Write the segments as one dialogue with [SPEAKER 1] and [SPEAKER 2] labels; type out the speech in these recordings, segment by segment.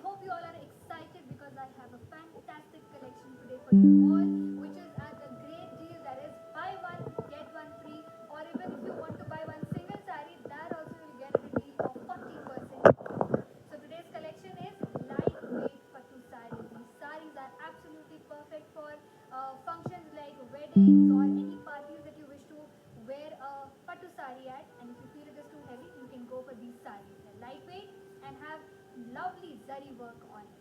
[SPEAKER 1] hope you all are excited because I have a fantastic collection today for you all, which is at a great deal that is buy one get one free, or even if you want to buy one single saree, that also will get a deal of 40% off. So today's collection is lightweight Pattu sarees. These sarees are absolutely perfect for functions like weddings or any parties that you wish to wear a Pattu saree at, and if you feel it is too heavy, you can go for these sarees. They're lightweight and have lovely zari work on it.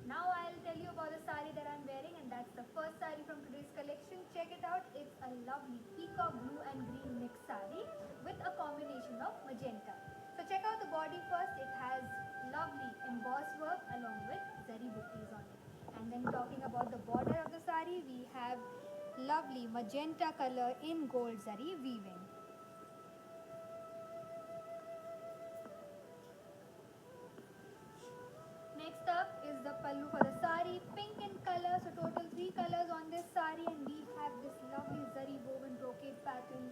[SPEAKER 1] Now I'll tell you about the sari that I'm wearing, and that's the first sari from today's collection. Check it out. It's a lovely peacock blue and green mixed sari with a combination of magenta. So check out the body first. It has lovely embossed work along with zari buttis on it. And then talking about the border of the sari, we have lovely magenta color in gold zari weaving. Next up is the pallu for the sari, pink in color, so total 3 colors on this sari, and we have this lovely zari woven brocade pattern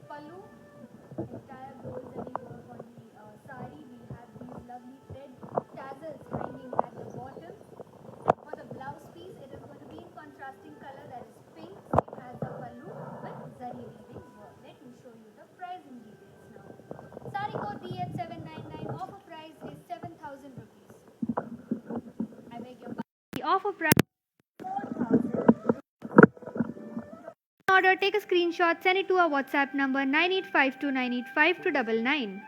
[SPEAKER 1] pallu, entire gold zari work on the sari. We have these lovely thread tassels hanging at the bottom. And for the blouse piece, it is going to be in contrasting color, that is pink. It has the pallu with zari weaving work. Let me show you the pricing details now. Sari code DH799, offer price is 7,000 rupees. I beg your pardon. The offer price 4,000. Order, take a screenshot, send it to our WhatsApp number 9852985299.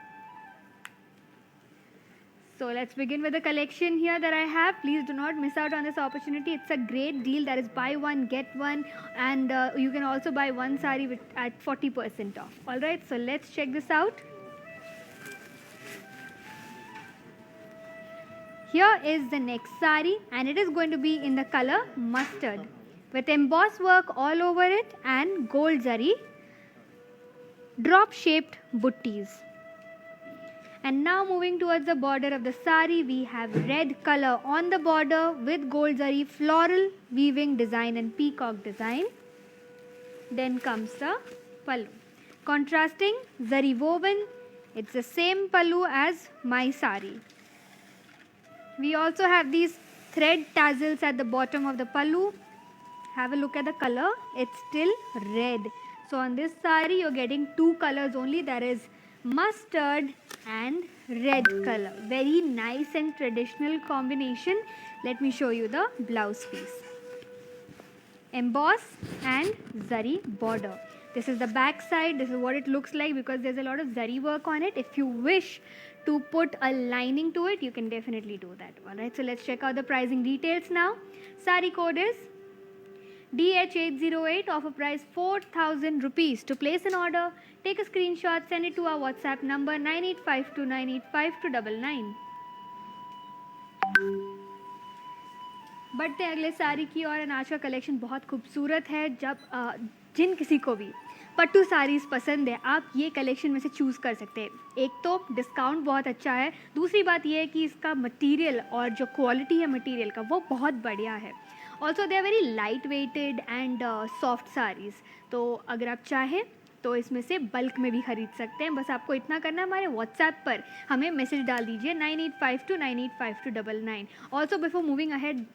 [SPEAKER 1] So let's begin with the collection here that I have. Please do not miss out on this opportunity. It's a great deal, that is buy one get one, and you can also buy one sari at 40% off. Alright, so let's check this out. Here is the next sari, and it is going to be in the color mustard with embossed work all over it and gold zari drop shaped buttis. And now moving towards the border of the sari, we have red color on the border with gold zari floral weaving design and peacock design. Then comes the pallu, contrasting zari woven. It's the same pallu as my sari. We also have these thread tassels at the bottom of the pallu. Have a look at the color. It's still red. So on this sari, you're getting 2 colors only. That is mustard and red color. Very nice and traditional combination. Let me show you the blouse piece. Emboss and zari border. This is the back side. This is what it looks like because there's a lot of zari work on it. If you wish to put a lining to it, you can definitely do that. Alright, so let's check out the pricing details now. Sari code is DH808, offer price 4,000 rupees. To place an order, take a screenshot, send it to our WhatsApp number 9852985299. बढ़ते हैं अगले साड़ी की ओर। और आज का collection बहुत खूबसूरत है। जब जिन किसी को भी पट्टू साड़ीज़ पसंद है, आप ये कलेक्शन में से चूज़ कर सकते हैं। एक तो डिस्काउंट बहुत अच्छा है, दूसरी बात ये है कि इसका मटेरियल और जो क्वालिटी है मटेरियल का वो बहुत बढ़िया है। Also they are very light weighted and soft saris. तो अगर आप चाहें तो इसमें से बल्क में भी ख़रीद सकते हैं। बस आपको इतना करना है, हमारे व्हाट्सएप पर हमें मैसेज डाल दीजिए 9852985299। ऑल्सो बिफोर मूविंग अहेड,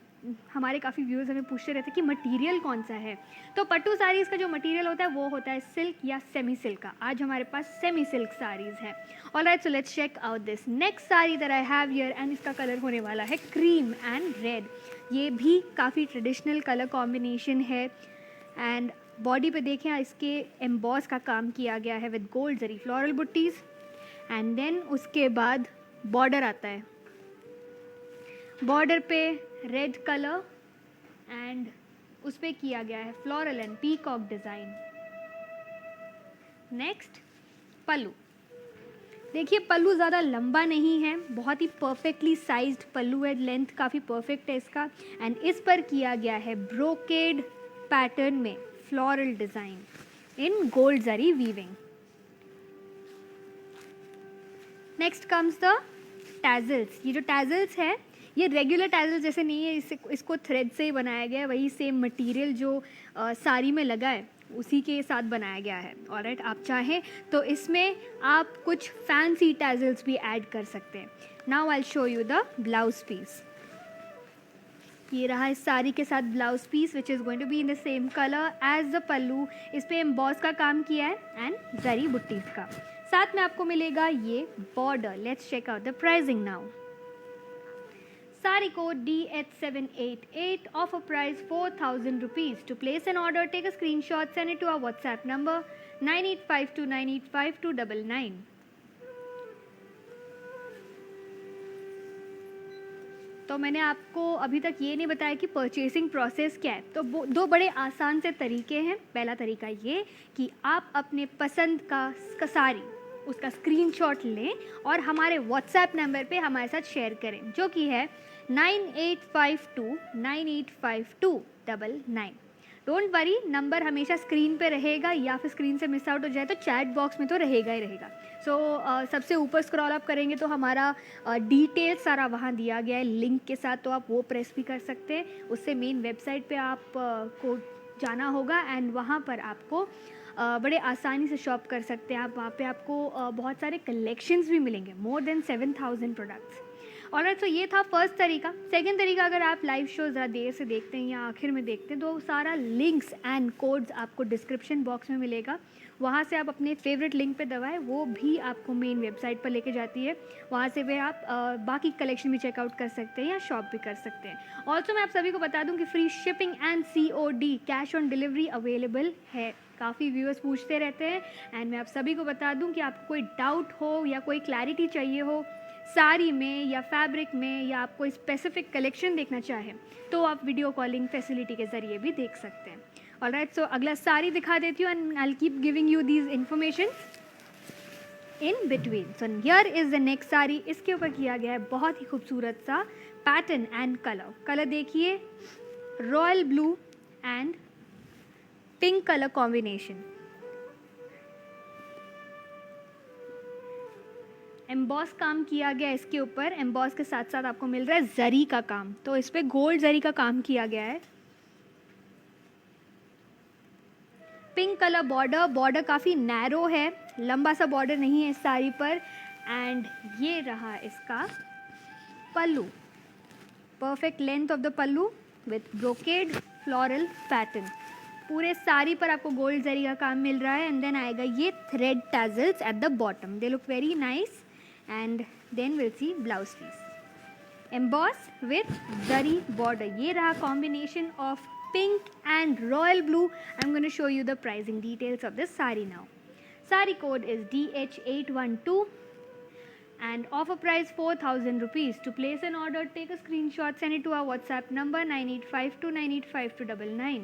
[SPEAKER 1] हमारे काफ़ी व्यूअर्स हमें पूछते रहते हैं कि मटेरियल कौन सा है। तो पट्टू साड़ीज़ का जो मटेरियल होता है वो होता है सिल्क या सेमी सिल्क का। आज हमारे पास सेमी सिल्क साड़ीज़ है। Alright, so let's check out this next sari that I have here, and इसका कलर होने वाला है क्रीम एंड रेड। ये भी काफ़ी ट्रेडिशनल कलर कॉम्बिनेशन है। एंड बॉडी पे देखें, इसके एम्बॉस का काम किया गया है with gold zari floral buttis. And then उसके बाद बॉर्डर आता है। बॉर्डर पे रेड कलर एंड उस पर किया गया है floral and peacock design. Next pallu. देखिए पल्लू ज़्यादा लंबा नहीं है, बहुत ही परफेक्टली साइज्ड पल्लू है, लेंथ काफ़ी परफेक्ट है इसका। एंड इस पर किया गया है ब्रोकेड पैटर्न में floral design in gold zari weaving. Next comes the tassels. ये जो टैजल्स है ये रेगुलर टैजल्स जैसे नहीं है, इसको थ्रेड से ही बनाया गया है। वही सेम मटेरियल जो साड़ी में लगा है उसी के साथ बनाया गया है। ऑलराइट, आप चाहें तो इसमें आप कुछ फैंसी टैजल्स भी ऐड कर सकते हैं। Now I will show you the blouse piece. ये रहा इस साड़ी के साथ blouse piece which is going to be in the same colour as the pallu. इस पे एम्बॉस का काम किया है एंड जरी बुट्टीज का। साथ में आपको मिलेगा ये border. Let's check out the pricing now. Sari code DH788, offer price 4,000 rupees. To place an order, take a screenshot, send it to our WhatsApp number 9852985299. तो मैंने आपको अभी तक ये नहीं बताया कि परचेसिंग प्रोसेस क्या है। तो दो बड़े आसान से तरीके हैं। पहला तरीका ये कि आप अपने पसंद का साड़ी उसका स्क्रीनशॉट लें और हमारे व्हाट्सएप नंबर पे हमारे साथ शेयर करें, जो कि है 9852985299। डोंट वरी, नंबर हमेशा स्क्रीन पे रहेगा, या फिर स्क्रीन से मिस आउट हो जाए तो चैट बॉक्स में तो रहेगा ही रहेगा। सो सबसे ऊपर स्क्रॉल अप करेंगे तो हमारा डिटेल सारा वहाँ दिया गया है लिंक के साथ, तो आप वो प्रेस भी कर सकते हैं। उससे मेन वेबसाइट पे आप को जाना होगा एंड वहाँ पर आपको बड़े आसानी से शॉप कर सकते हैं आप। वहाँ पे आपको बहुत सारे कलेक्शंस भी मिलेंगे, मोर देन 7,000 प्रोडक्ट्स। ऑलराइट, तो ये था फर्स्ट तरीका। सेकंड तरीका, अगर आप लाइव शो ज़रा देर से देखते हैं या आखिर में देखते हैं तो सारा लिंक्स एंड कोड्स आपको डिस्क्रिप्शन बॉक्स में मिलेगा। वहाँ से आप अपने फेवरेट लिंक पे दबाएं, वो भी आपको मेन वेबसाइट पर लेके जाती है। वहाँ से भी आप बाकी कलेक्शन भी चेकआउट कर सकते हैं या शॉप भी कर सकते हैं। ऑल्सो मैं आप सभी को बता दूँ कि free shipping and COD cash on delivery available है। काफ़ी व्यूअर्स पूछते रहते हैं एंड मैं आप सभी को बता दूं कि आपको कोई डाउट हो या कोई क्लैरिटी चाहिए हो साड़ी में या फैब्रिक में, या आप कोई स्पेसिफिक कलेक्शन देखना चाहें तो आप वीडियो कॉलिंग फैसिलिटी के ज़रिए भी देख सकते हैं। ऑलराइट, सो अगला साड़ी दिखा देती हूँ and I will keep giving you these information in between. So here is the next sari. इसके ऊपर किया गया है बहुत ही खूबसूरत सा पैटर्न एंड कलर देखिए, royal blue and pink colour combination. Emboss काम किया गया इसके ऊपर। एम्बॉस के साथ साथ आपको मिल रहा है जरी का काम, तो इस पे गोल्ड जरी का काम किया गया है। पिंक कलर बॉर्डर काफ़ी नैरो है, लंबा सा बॉर्डर नहीं है इस साड़ी पर। एंड ये रहा इसका pallu, perfect length of the pallu with brocade floral pattern. पूरे साड़ी पर आपको गोल्ड जरी का काम मिल रहा है एंड देन आएगा ये thread tassels at the bottom. They look very nice and then will see blouse piece emboss with zari border. ये रहा combination of pink and royal blue. I am going to show you the pricing details of this sari now. Sari code is DH812 and offer price 4,000 rupees. To place an order, take a screenshot, send it to our WhatsApp number 9852985299.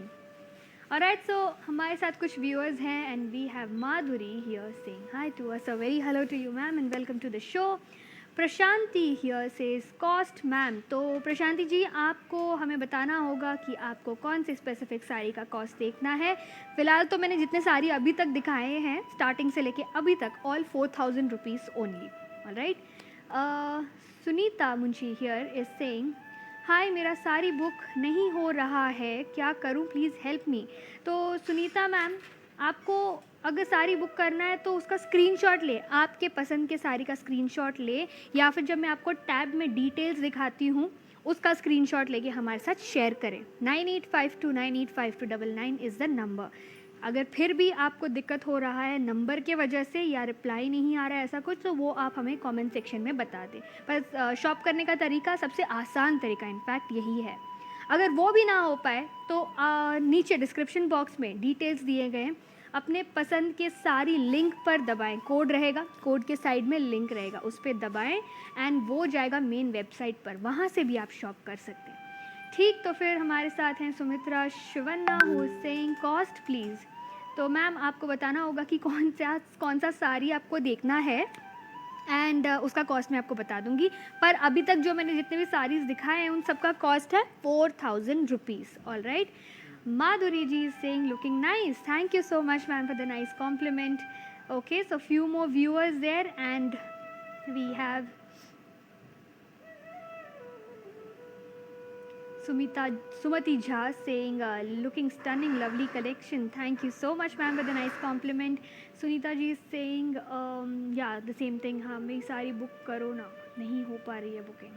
[SPEAKER 1] Alright, so हमारे साथ कुछ viewers हैं and we have Madhuri here saying hi to us. A very hello to you ma'am and welcome to the show. Prashanti here says cost ma'am. तो प्रशांति जी, आपको हमें बताना होगा कि आपको कौन सी स्पेसिफिक साड़ी का कॉस्ट देखना है। फ़िलहाल तो मैंने जितने साड़ी अभी तक दिखाए हैं स्टार्टिंग से लेके अभी तक, all 4,000 rupees only. Alright, Sunita Munshi here is saying hi, मेरा साड़ी बुक नहीं हो रहा है, क्या करूं, प्लीज़ हेल्प मी। तो सुनीता मैम, आपको अगर साड़ी बुक करना है तो उसका स्क्रीनशॉट ले, आपके पसंद के साड़ी का स्क्रीनशॉट ले, या फिर जब मैं आपको टैब में डिटेल्स दिखाती हूँ उसका स्क्रीनशॉट लेके हमारे साथ शेयर करें। 9852985299 इज़ द नंबर। अगर फिर भी आपको दिक्कत हो रहा है नंबर के वजह से या रिप्लाई नहीं आ रहा है ऐसा कुछ, तो वो आप हमें कमेंट सेक्शन में बता दें। पर शॉप करने का तरीका, सबसे आसान तरीका इनफैक्ट यही है। अगर वो भी ना हो पाए तो नीचे डिस्क्रिप्शन बॉक्स में डिटेल्स दिए गए हैं, अपने पसंद के सारी लिंक पर दबाएं। कोड रहेगा, कोड के साइड में लिंक रहेगा, उस पर दबाएं एंड वो जाएगा मेन वेबसाइट पर, वहाँ से भी आप शॉप कर सकते हैं। ठीक, तो फिर हमारे साथ हैं Sumitra Shivanna who is saying cost please. तो मैम आपको बताना होगा कि कौन सा साड़ी आपको देखना है एंड उसका कॉस्ट मैं आपको बता दूंगी। पर अभी तक जो मैंने जितने भी साड़ीज़ दिखाए हैं उन सबका कॉस्ट है 4,000 rupees. All right, Madhuri ji is saying looking nice, thank you so much ma'am for the nice compliment. Okay, so few more viewers there and we have Sumati Jha saying, looking stunning, lovely collection. Thank you so much, ma'am, with a nice compliment. Sunita ji is saying, yeah, the same thing. हाँ मेरी सारी book करो ना, नहीं हो पा रही है बुकिंग.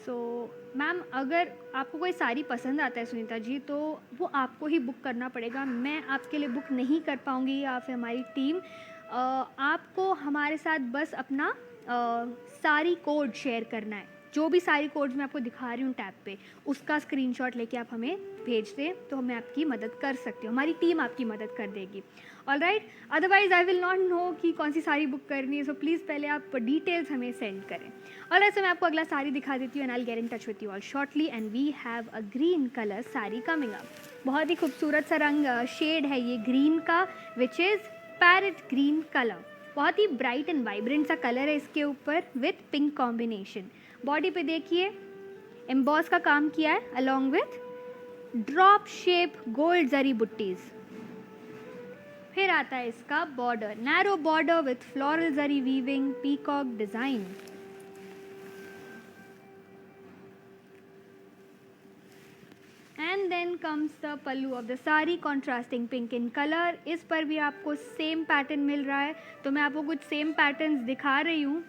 [SPEAKER 1] सो मैम अगर आपको कोई साड़ी पसंद आता है सुनीता जी, तो वो आपको ही बुक करना पड़ेगा. मैं आपके लिए बुक नहीं कर पाऊँगी या फिर हमारी टीम. आपको हमारे साथ बस अपना सारी कोड शेयर करना है. जो भी सारी कोड्स मैं आपको दिखा रही हूँ टैब पे, उसका स्क्रीनशॉट लेके आप हमें भेज दें तो हमें आपकी मदद कर सकते हो. हमारी टीम आपकी मदद कर देगी. All right, otherwise I will not know कि कौन सी साड़ी बुक करनी है. सो प्लीज़ पहले आप डिटेल्स हमें सेंड करें. और ऐसे मैं आपको अगला साड़ी दिखा देती हूँ and I get in touch with you all shortly. And we have a green colour sari coming up. बहुत ही खूबसूरत सा रंग शेड है ये ग्रीन का, which is parrot green colour. बहुत ही ब्राइट एंड वाइब्रेंट सा कलर है इसके ऊपर विथ पिंक कॉम्बिनेशन. बॉडी पे देखिए एम्बॉस का काम किया है along with drop shape gold zari butties. फिर आता है इसका border, narrow border with floral zari weaving peacock design. And then comes the pallu of the sari, contrasting pink in colour. इस पर भी आपको सेम पैटर्न मिल रहा है, तो मैं आपको कुछ सेम पैटर्न्स दिखा रही हूँ.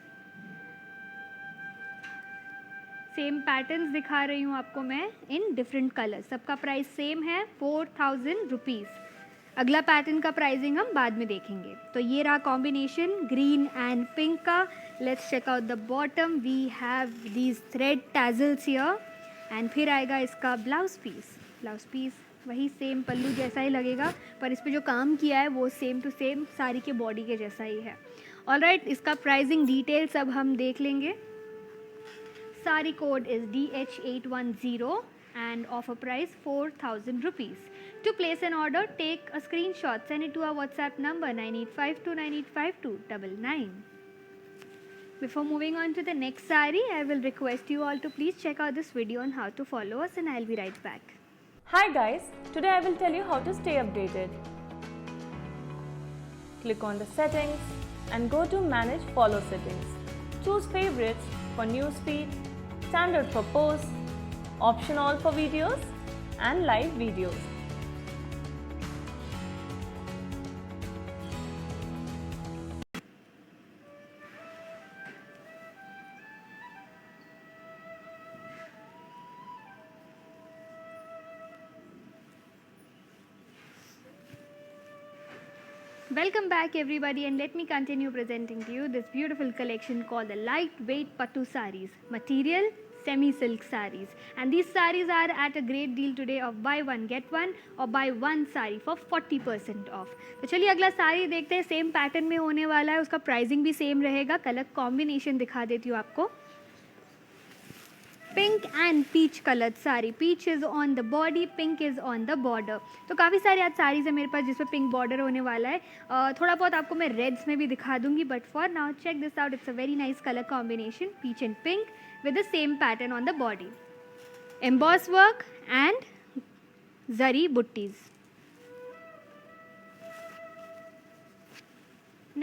[SPEAKER 1] सेम पैटर्न्स दिखा रही हूँ आपको मैं इन डिफरेंट कलर्स. सबका प्राइस सेम है 4000 रुपीज़. अगला पैटर्न का प्राइसिंग हम बाद में देखेंगे. तो ये रहा कॉम्बिनेशन ग्रीन एंड पिंक का. Let's check out the bottom. We have these thread tassels here. And फिर आएगा इसका ब्लाउज पीस. ब्लाउज पीस वही सेम पल्लू जैसा ही लगेगा, पर इस पर जो काम किया है वो सेम टू सेम साड़ी के बॉडी के जैसा ही है. ऑल राइट, इसका प्राइसिंग डिटेल्स अब हम देख लेंगे. Sari code is DH810 and offer price 4000 rupees. To place an order, take a screenshot, send it to our WhatsApp number 9852985299. Before moving on to the next sari, I will request you all to please check out this video on how to follow us, and I'll be right back.
[SPEAKER 2] Hi guys, today I will tell you how to stay updated. Click on the settings and go to manage follow settings. Choose favorites for newsfeed, standard for posts, option all for videos and live videos.
[SPEAKER 1] Welcome back everybody, and let me continue presenting to you this beautiful collection called the lightweight Pattu sarees. Material semi silk sarees, and these sarees are at a great deal today of buy one get one or buy one saree for 40% off. तो चलिए अगला साड़ी देखते हैं. Same pattern में होने वाला है, उसका प्राइसिंग भी सेम रहेगा. कलर कॉम्बिनेशन दिखा देती हूँ आपको. Pink and peach colour sari. Peach is on the body, pink is on the border. तो काफ़ी सारी आज साड़ीज़ है मेरे पास जिसमें पिंक बॉर्डर होने वाला है. थोड़ा बहुत आपको मैं रेड्स में भी दिखा दूंगी, but for now check this out. It's a very nice colour combination, peach and pink with the same pattern on the body. Emboss work and zari buttis.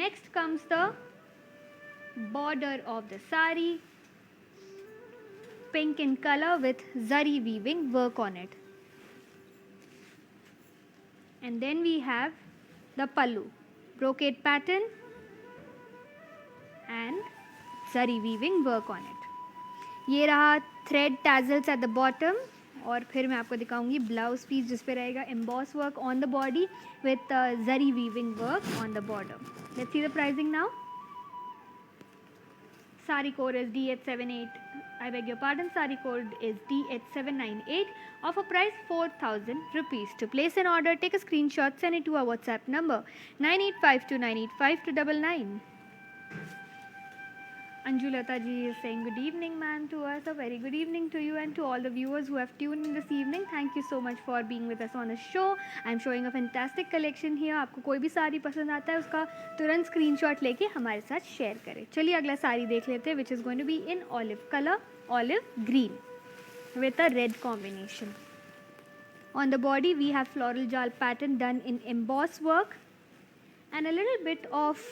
[SPEAKER 1] Next comes the border of the sari, pink in color with zari weaving work on it. And then we have the pallu, brocade pattern and zari weaving work on it. ये रहा thread tassels at the bottom. और फिर मैं आपको दिखाऊंगी blouse piece जिस पे रहेगा emboss work on the body with zari weaving work on the border. Let's see the pricing now. Sari code is DH78. I beg your pardon. Sari code is DH798. Offer price 4000 rupees. To place an order, take a screenshot, send it to our WhatsApp number 9852985299. Anjulata ji is saying good evening ma'am to us. A very good evening to you and to all the viewers who have tuned in this evening. Thank you so much for being with us on the show. I am showing a fantastic collection here. आपको कोई भी साड़ी पसंद आता है उसका तुरंत screenshot लेके हमारे साथ शेयर करें. चलिए अगला साड़ी देख लेते हैं, which is going to be in olive color, olive green with a red combination. On the body we have floral jal pattern done in emboss work and a little bit of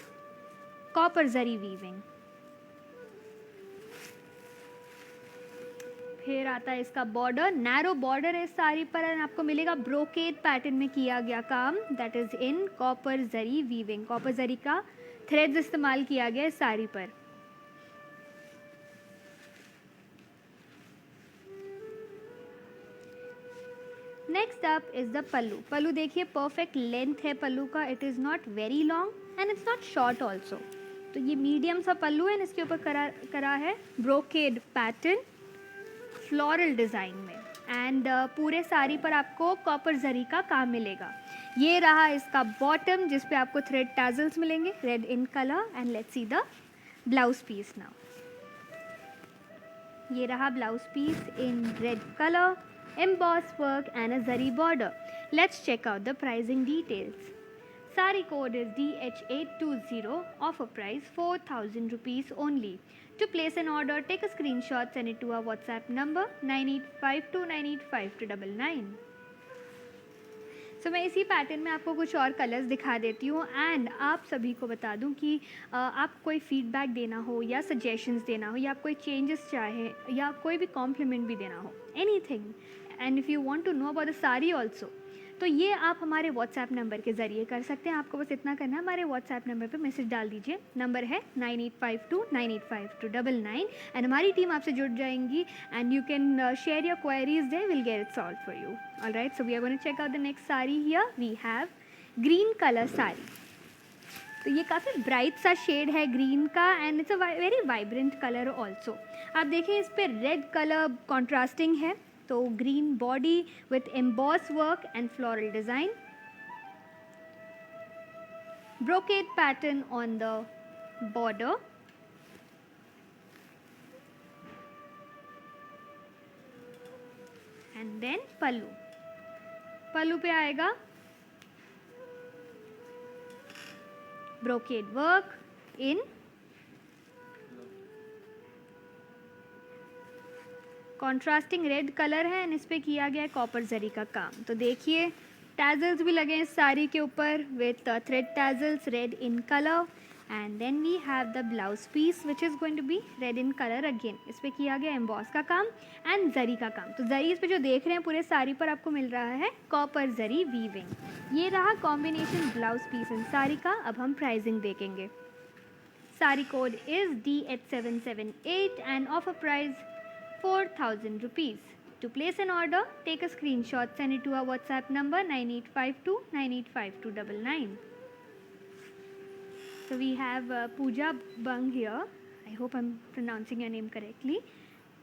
[SPEAKER 1] copper zari weaving. फिर आता है इसका border, narrow border है इस साड़ी पर, and आपको मिलेगा brocade pattern में किया गया काम, that is in copper zari weaving. Copper zari का थ्रेड्स इस्तेमाल किया गया इस साड़ी पर। Next up is the pallu. Pallu देखिए परफेक्ट लेंथ है पल्लू का, it is not very long and it's not short also. तो ये मीडियम सा पल्लू है, इसके ऊपर करा है ब्रोकेड पैटर्न फ्लोरल डिज़ाइन में, एंड पूरे साड़ी पर आपको कॉपर जरी का काम मिलेगा। ये रहा इसका बॉटम, जिस पे आपको थ्रेड टैजल्स मिलेंगे red in colour, and let's see the blouse piece now. ये रहा blouse piece in red colour, embossed work and a zari border. Let's check out the pricing details. Sari code is DH820, offer price 4,000 rupees only. To place an order, take a screenshot, send it to our WhatsApp number 9852985299. सो मैं इसी pattern में आपको कुछ और colours दिखा देती हूँ, and आप सभी को बता दूँ कि आप कोई फीडबैक देना हो या सजेशंस देना हो, या आप कोई चेंजेस चाहें, या कोई भी कॉम्प्लीमेंट भी देना हो, anything, and if you want to know about the sari also, तो ये आप हमारे व्हाट्सएप नंबर के ज़रिए कर सकते हैं। आपको बस इतना करना है, हमारे व्हाट्सएप नंबर पे मैसेज डाल दीजिए। नंबर है 9852985299, एंड हमारी टीम आपसे जुड़ जाएंगी, and you can share your queries there, will get it solve for you. Alright, so we are going to check out the next sari here. We have green colour sari. तो ये काफ़ी bright सा shade है green का, and it's a very vibrant colour also. आप देखिए इस पर रेड कलर कॉन्ट्रास्टिंग है, तो green body with embossed work and floral design, brocade pattern on the border, and then pallu. pallu पे आएगा brocade work in contrasting red colour है, and इस पे किया गया है कॉपर जरी का काम। तो देखिए टैजल्स भी लगे हैं इस साड़ी के ऊपर with thread tassels red in colour, and then we have the blouse piece which is going to be red in colour again. इस पे किया गया एम्बॉस का काम एंड जरी का काम। तो जरी इस पे जो देख रहे हैं पूरे साड़ी पर आपको मिल रहा है कॉपर जरी वीविंग। ये रहा कॉम्बिनेशन ब्लाउज पीस इन साड़ी का। अब हम प्राइसिंग देखेंगे। Sari code is DH778 and offer price 4,000 rupees. To place an order, take a screenshot, send it to our WhatsApp number 9852985299. So we have Pooja Bang here. I hope I'm pronouncing your name correctly.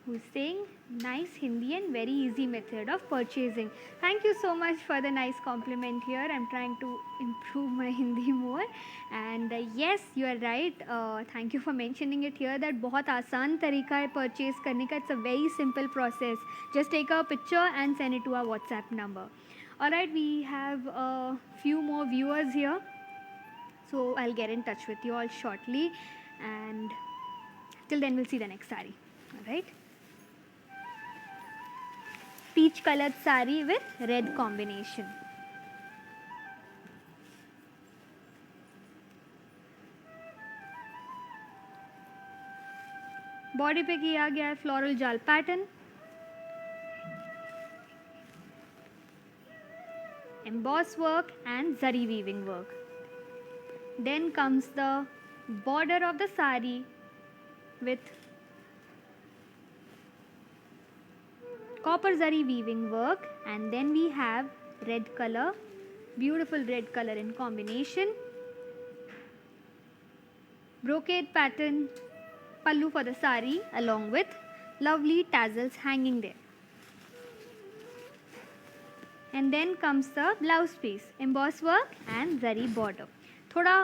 [SPEAKER 1] Who's saying nice Hindi and very easy method of purchasing. Thank you so much for the nice compliment here. I'm trying to improve my Hindi more. And yes, you are right. Thank you for mentioning it here that बहुत आसान तरीका है purchase करने का. It's a very simple process. Just take a picture and send it to our WhatsApp number. Alright, we have a few more viewers here. So I'll get in touch with you all shortly. And till then, we'll see the next sari. Alright. Peach colored sari with red combination. Body पे किया गया है floral जाल pattern, emboss work and zari weaving work. Then comes the border of the sari with copper zari weaving work, and then we have red color, beautiful red color in combination, brocade pattern pallu for the sari along with lovely tassels hanging there. And then comes the blouse piece, emboss work and zari border. थोड़ा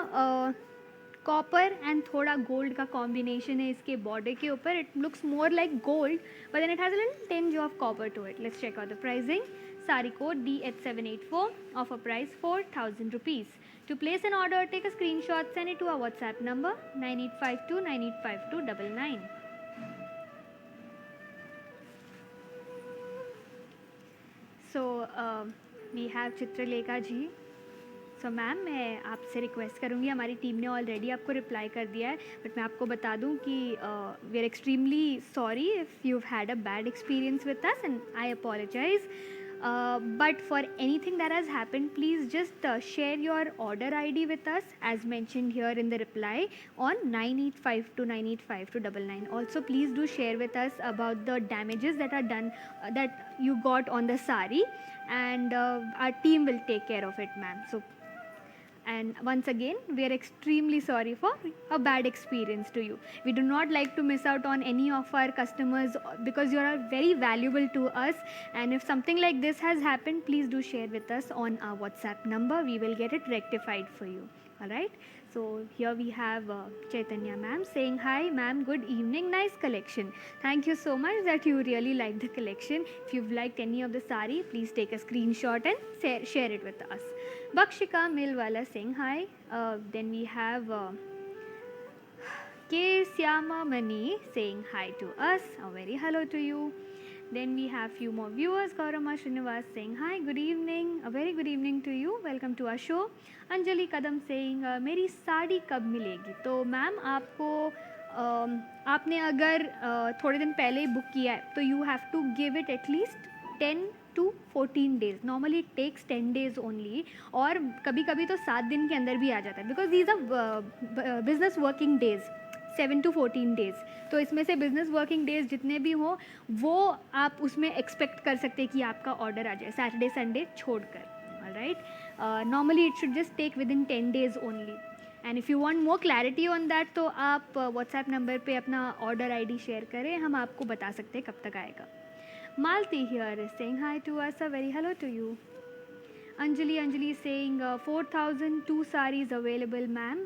[SPEAKER 1] copper and थोड़ा gold का combination है इसके border के ऊपर. It looks more like gold but then it has a little tinge of copper to it. Let's check out the pricing. Sari code DH784, offer price 4,000 rupees. To place an order, take a screenshot, send it to our WhatsApp number 9852985299. So we have Chitralekha ji. So ma'am मैं आपसे request करूँगी, हमारी team ने already आपको reply कर दिया है, but मैं आपको बता दूँ कि we are extremely sorry if you had a bad experience with us and I apologize. But for anything that has happened, please just share your order ID with us as mentioned here in the reply on 9852985299. Also, please do share with us about the damages that are done that you got on the sari, and our team will take care of it, ma'am. So, and once again, we are extremely sorry for a bad experience to you. We do not like to miss out on any of our customers because you are very valuable to us, and if something like this has happened, please do share with us on our WhatsApp number. We will get it rectified for you. All right, so here we have Chaitanya ma'am saying, hi ma'am, good evening, nice collection. Thank you so much that you really like the collection. If you've liked any of the sari, please take a screenshot and share it with us. Bakshika Milwala saying hi. Then we have K. Syama Mani saying hi to us. A very hello to you. Then we have few more viewers. Gaurama Srinivas saying hi, good evening. A very good evening to you. Welcome to our show. Anjali Kadam saying मेरी साड़ी कब मिलेगी? तो ma'am आपको आपने अगर थोड़े दिन पहले ही बुक किया है तो you have to give it at least 10 to 14 days. Normally it takes 10 days only, और कभी कभी तो 7 दिन के अंदर भी आ जाता है, because these are business working days, 7 to 14 days. तो इसमें से बिजनेस वर्किंग डेज जितने भी हों वो आप उसमें एक्सपेक्ट कर सकते हैं कि आपका ऑर्डर आ जाए, सैटरडे संडे छोड़कर. Alright, normally it should just take within 10 days only. And if you want more clarity on that तो आप व्हाट्सएप नंबर पे अपना ऑर्डर आईडी शेयर करें, हम आपको बता सकते हैं कब तक आएगा. Malti here is saying hi to us. A very hello to you. Anjali is saying 4,002 sarees available, ma'am.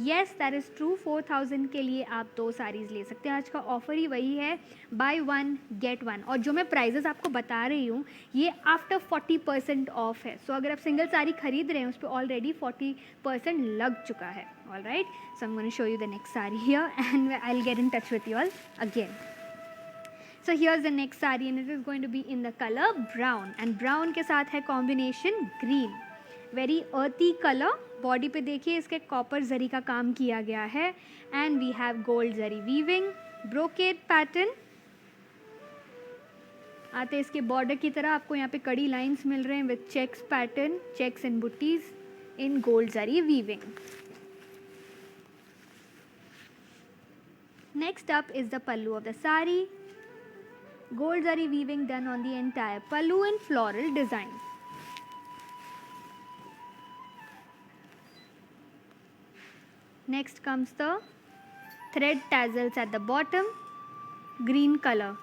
[SPEAKER 1] Yes, that is true. 4,000 के लिए आप 2 sarees ले सकते हैं. आज का ऑफर ही वही है, buy one get one. और जो मैं प्राइजेस आपको बता रही हूँ ये आफ्टर 40% ऑफ है. सो अगर आप सिंगल साड़ी खरीद रहे हैं उस पर ऑलरेडी 40% लग चुका है. All right, so I am going to show you the next sari here and I will get in touch with you all again. So here's the next saree and it is going to be in the color brown, and brown के साथ है combination green. Very earthy color. Body पे देखिए इसके copper जरी का काम किया गया है, and we have gold zari weaving, brocade pattern. आते इसके border की तरह आपको यहाँ पे कड़ी lines मिल रहे हैं with checks pattern, checks and booties in gold zari weaving. Next up is the pallu of the saree. Gold zari weaving done on the entire pallu in floral design. Next comes the thread tassels at the bottom, green color.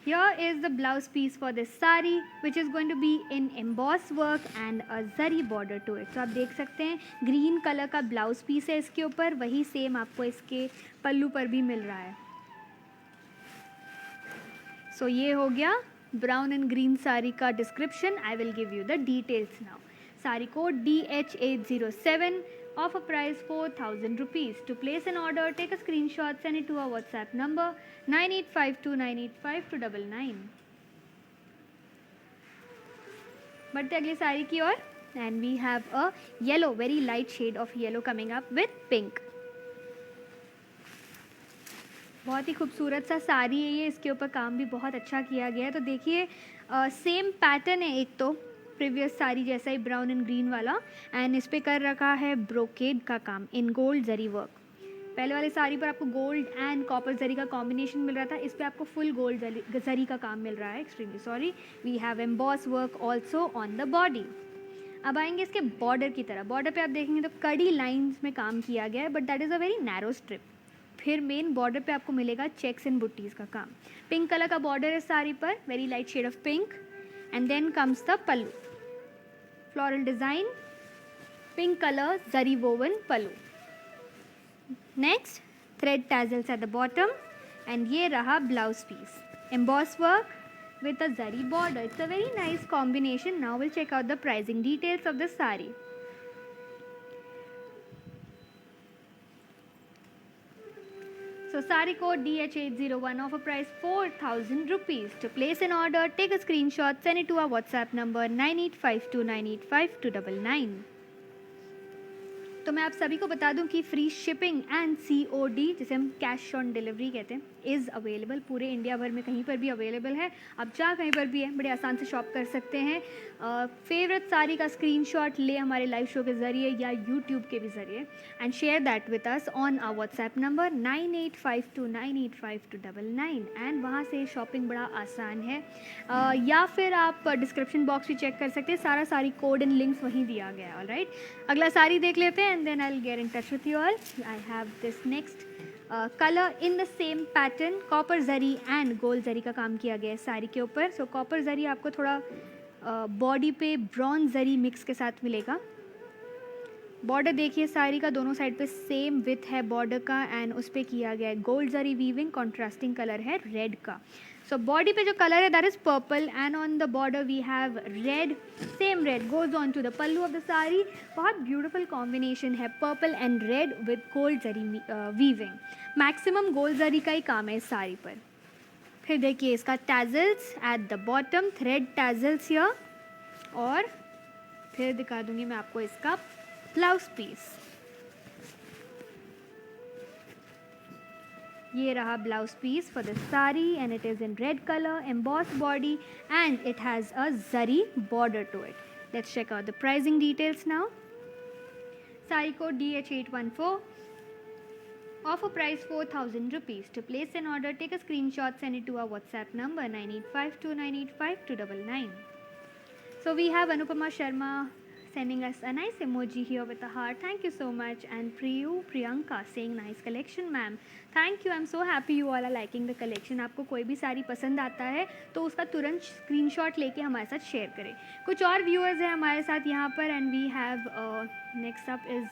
[SPEAKER 1] Here is the blouse piece for this saree, which is going to be in emboss work and a zari border to it. So आप देख सकते हैं green colour का blouse piece है इसके ऊपर, वही same आपको इसके पल्लू पर भी मिल रहा है. So ये हो गया ब्राउन एंड ग्रीन साड़ी का description. I will give you the details now. Sari code DH807 of a price 4,000 rupees. To place an order, take a screenshot, send it to our WhatsApp number 9852985299. बढ़ते अगली साड़ी की ओर, and we have a yellow, very light shade of yellow coming up with pink. बहुत ही खूबसूरत सा साड़ी है ये, इसके ऊपर काम भी बहुत अच्छा किया गया है. तो देखिए सेम पैटर्न है, एक तो प्रीवियस साड़ी जैसा ही ब्राउन एंड ग्रीन वाला, एंड इस पर कर रखा है ब्रोकेड का काम इन गोल्ड जरी वर्क. पहले वाली साड़ी पर आपको गोल्ड एंड कॉपर जरी का कॉम्बिनेशन मिल रहा था, इस पर आपको फुल गोल्ड जरी का काम मिल रहा है. Extremely sorry. We have emboss work also on the body. अब आएंगे इसके बॉर्डर की तरफ. बॉर्डर पे आप देखेंगे तो कड़ी लाइंस में काम किया गया है, but that is a very narrow strip. फिर मेन बॉर्डर पे आपको मिलेगा चेक्स एंड बुटीज़ का काम. पिंक कलर का बॉर्डर है साड़ी पर, very light shade of pink. And then comes the pallu, floral design, pink color zari woven pallu. Next, thread tassels at the bottom, and ये रहा blouse piece. Emboss work with a zari border. It's a very nice combination. Now we'll check out the pricing details of the saree. So sari code DH801, offer price 4,000 rupees. To place an order, take a screenshot, send it to our WhatsApp number 9852985299. तो मैं आप सभी को बता दूं कि free shipping and COD, जिसे हम कैश ऑन डिलीवरी कहते हैं, इज़ अवेलेबल पूरे इंडिया भर में, कहीं पर भी अवेलेबल है। आप जहाँ कहीं पर भी है बड़े आसान से शॉप कर सकते हैं। फेवरेट साड़ी का स्क्रीनशॉट ले हमारे लाइव शो के ज़रिए या यूट्यूब के भी ज़रिए and share that with us on our WhatsApp number 9852985299 and वहाँ से शॉपिंग बड़ा आसान है। या फिर आप डिस्क्रिप्शन बॉक्स भी चेक कर सकते हैं, सारा सारी कोड एंड लिंक्स वहीं दिया गया है। ऑलराइट, अगला साड़ी देख लेते हैं and then I will get in touch with you all. I have this next colour in the same pattern, copper zari and gold zari का काम किया गया है साड़ी के ऊपर। सो कॉपर जरी आपको थोड़ा बॉडी पे ब्रॉन्ज जरी मिक्स के साथ मिलेगा। बॉर्डर देखिए साड़ी का, दोनों साइड पे सेम विथ है बॉर्डर का एंड उस पर किया गया है gold zari weaving, contrasting colour है रेड का। सो बॉडी पे जो कलर है that is purple and on the border we have red, same red goes on to the pallu of the sari. बहुत ब्यूटीफुल कॉम्बिनेशन है purple and red with gold zari weaving. Maximum gold zari का ही काम है इस साड़ी पर। फिर देखिए इसका tassels at the bottom, thread tassels here. और फिर दिखा दूंगी मैं आपको इसका ब्लाउज पीस। ये रहा blouse piece for the sari and it is in red colour, embossed body and it has a zari border to it. Let's check out the pricing details now. Sari code DH814, offer price 4,000 rupees. To place an order, take a screenshot, send it to our WhatsApp number 9852985299. So we have Anupama Sharma sending us a nice emoji here with a heart. Thank you so much. And Priyanka saying nice collection ma'am. Thank you. I'm so happy you all are liking the collection. आपको कोई भी साड़ी पसंद आता है तो उसका तुरंत screenshot लेके हमारे साथ शेयर करें। कुछ और व्यूअर्स हैं हमारे साथ यहाँ पर and we have next up is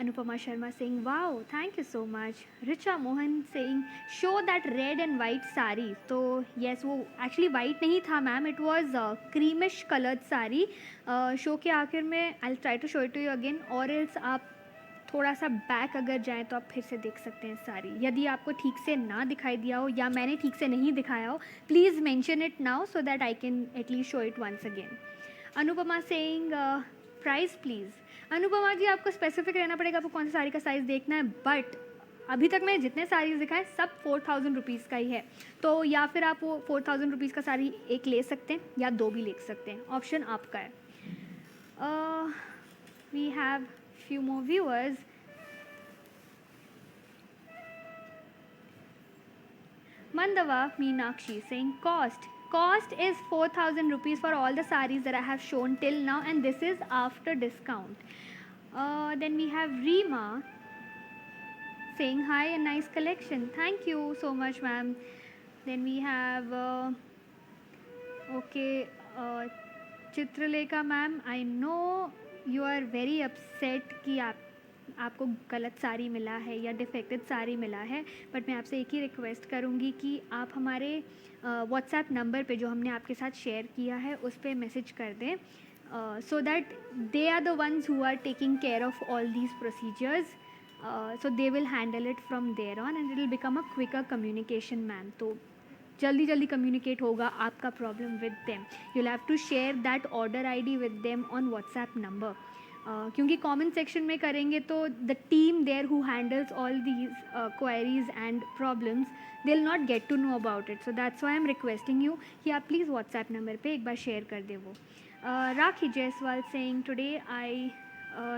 [SPEAKER 1] Anupama Sharma saying wow, thank you so much. Richa Mohan saying show that red and white sari. तो yes, वो actually white नहीं था ma'am, it was creamish colored sari. Show के आखिर में I'll try to show it to you again, और else आप थोड़ा सा बैक अगर जाएँ तो आप फिर से देख सकते हैं साड़ी। यदि आपको ठीक से ना दिखाई दिया हो या मैंने ठीक से नहीं दिखाया हो, please mention it now so that I can at least show it once again. Anupama saying price please. Anupama ji आपको स्पेसिफिक रहना पड़ेगा आपको कौन सी साड़ी का साइज़ देखना है, बट अभी तक मैंने जितने साड़ीज़ दिखाए सब 4,000 रुपीज़ का ही है। तो या फिर आप वो 4,000 रुपीज़ का साड़ी एक ले सकते हैं या दो भी ले सकते हैं, ऑप्शन आपका है। We have few more viewers. Mandava Meenakshi saying cost is 4,000 rupees for all the sarees that I have shown till now, and this is after discount. Then we have Reema saying hi and nice collection. Thank you so much ma'am. Then we have Chitralekha ma'am, I know you are very upset कि आपको गलत साड़ी मिला है या defected sari मिला है, but मैं आपसे एक ही रिक्वेस्ट करूँगी कि आप हमारे व्हाट्सएप नंबर पे जो हमने आपके साथ शेयर किया है उस पर मैसेज कर दें, so that they are the ones who are taking care of all these procedures, so they will handle it from there on and it will become a quicker communication ma'am. तो जल्दी communicate होगा आपका problem with them. You will have to share that order ID with them on WhatsApp number, क्योंकि comment section में करेंगे तो the team there who handles all these queries and problems they will not get to know about it. So that's why I am requesting you कि आप please WhatsApp number पे एक बार share कर दे वो। Rakhi Jaiswal saying today I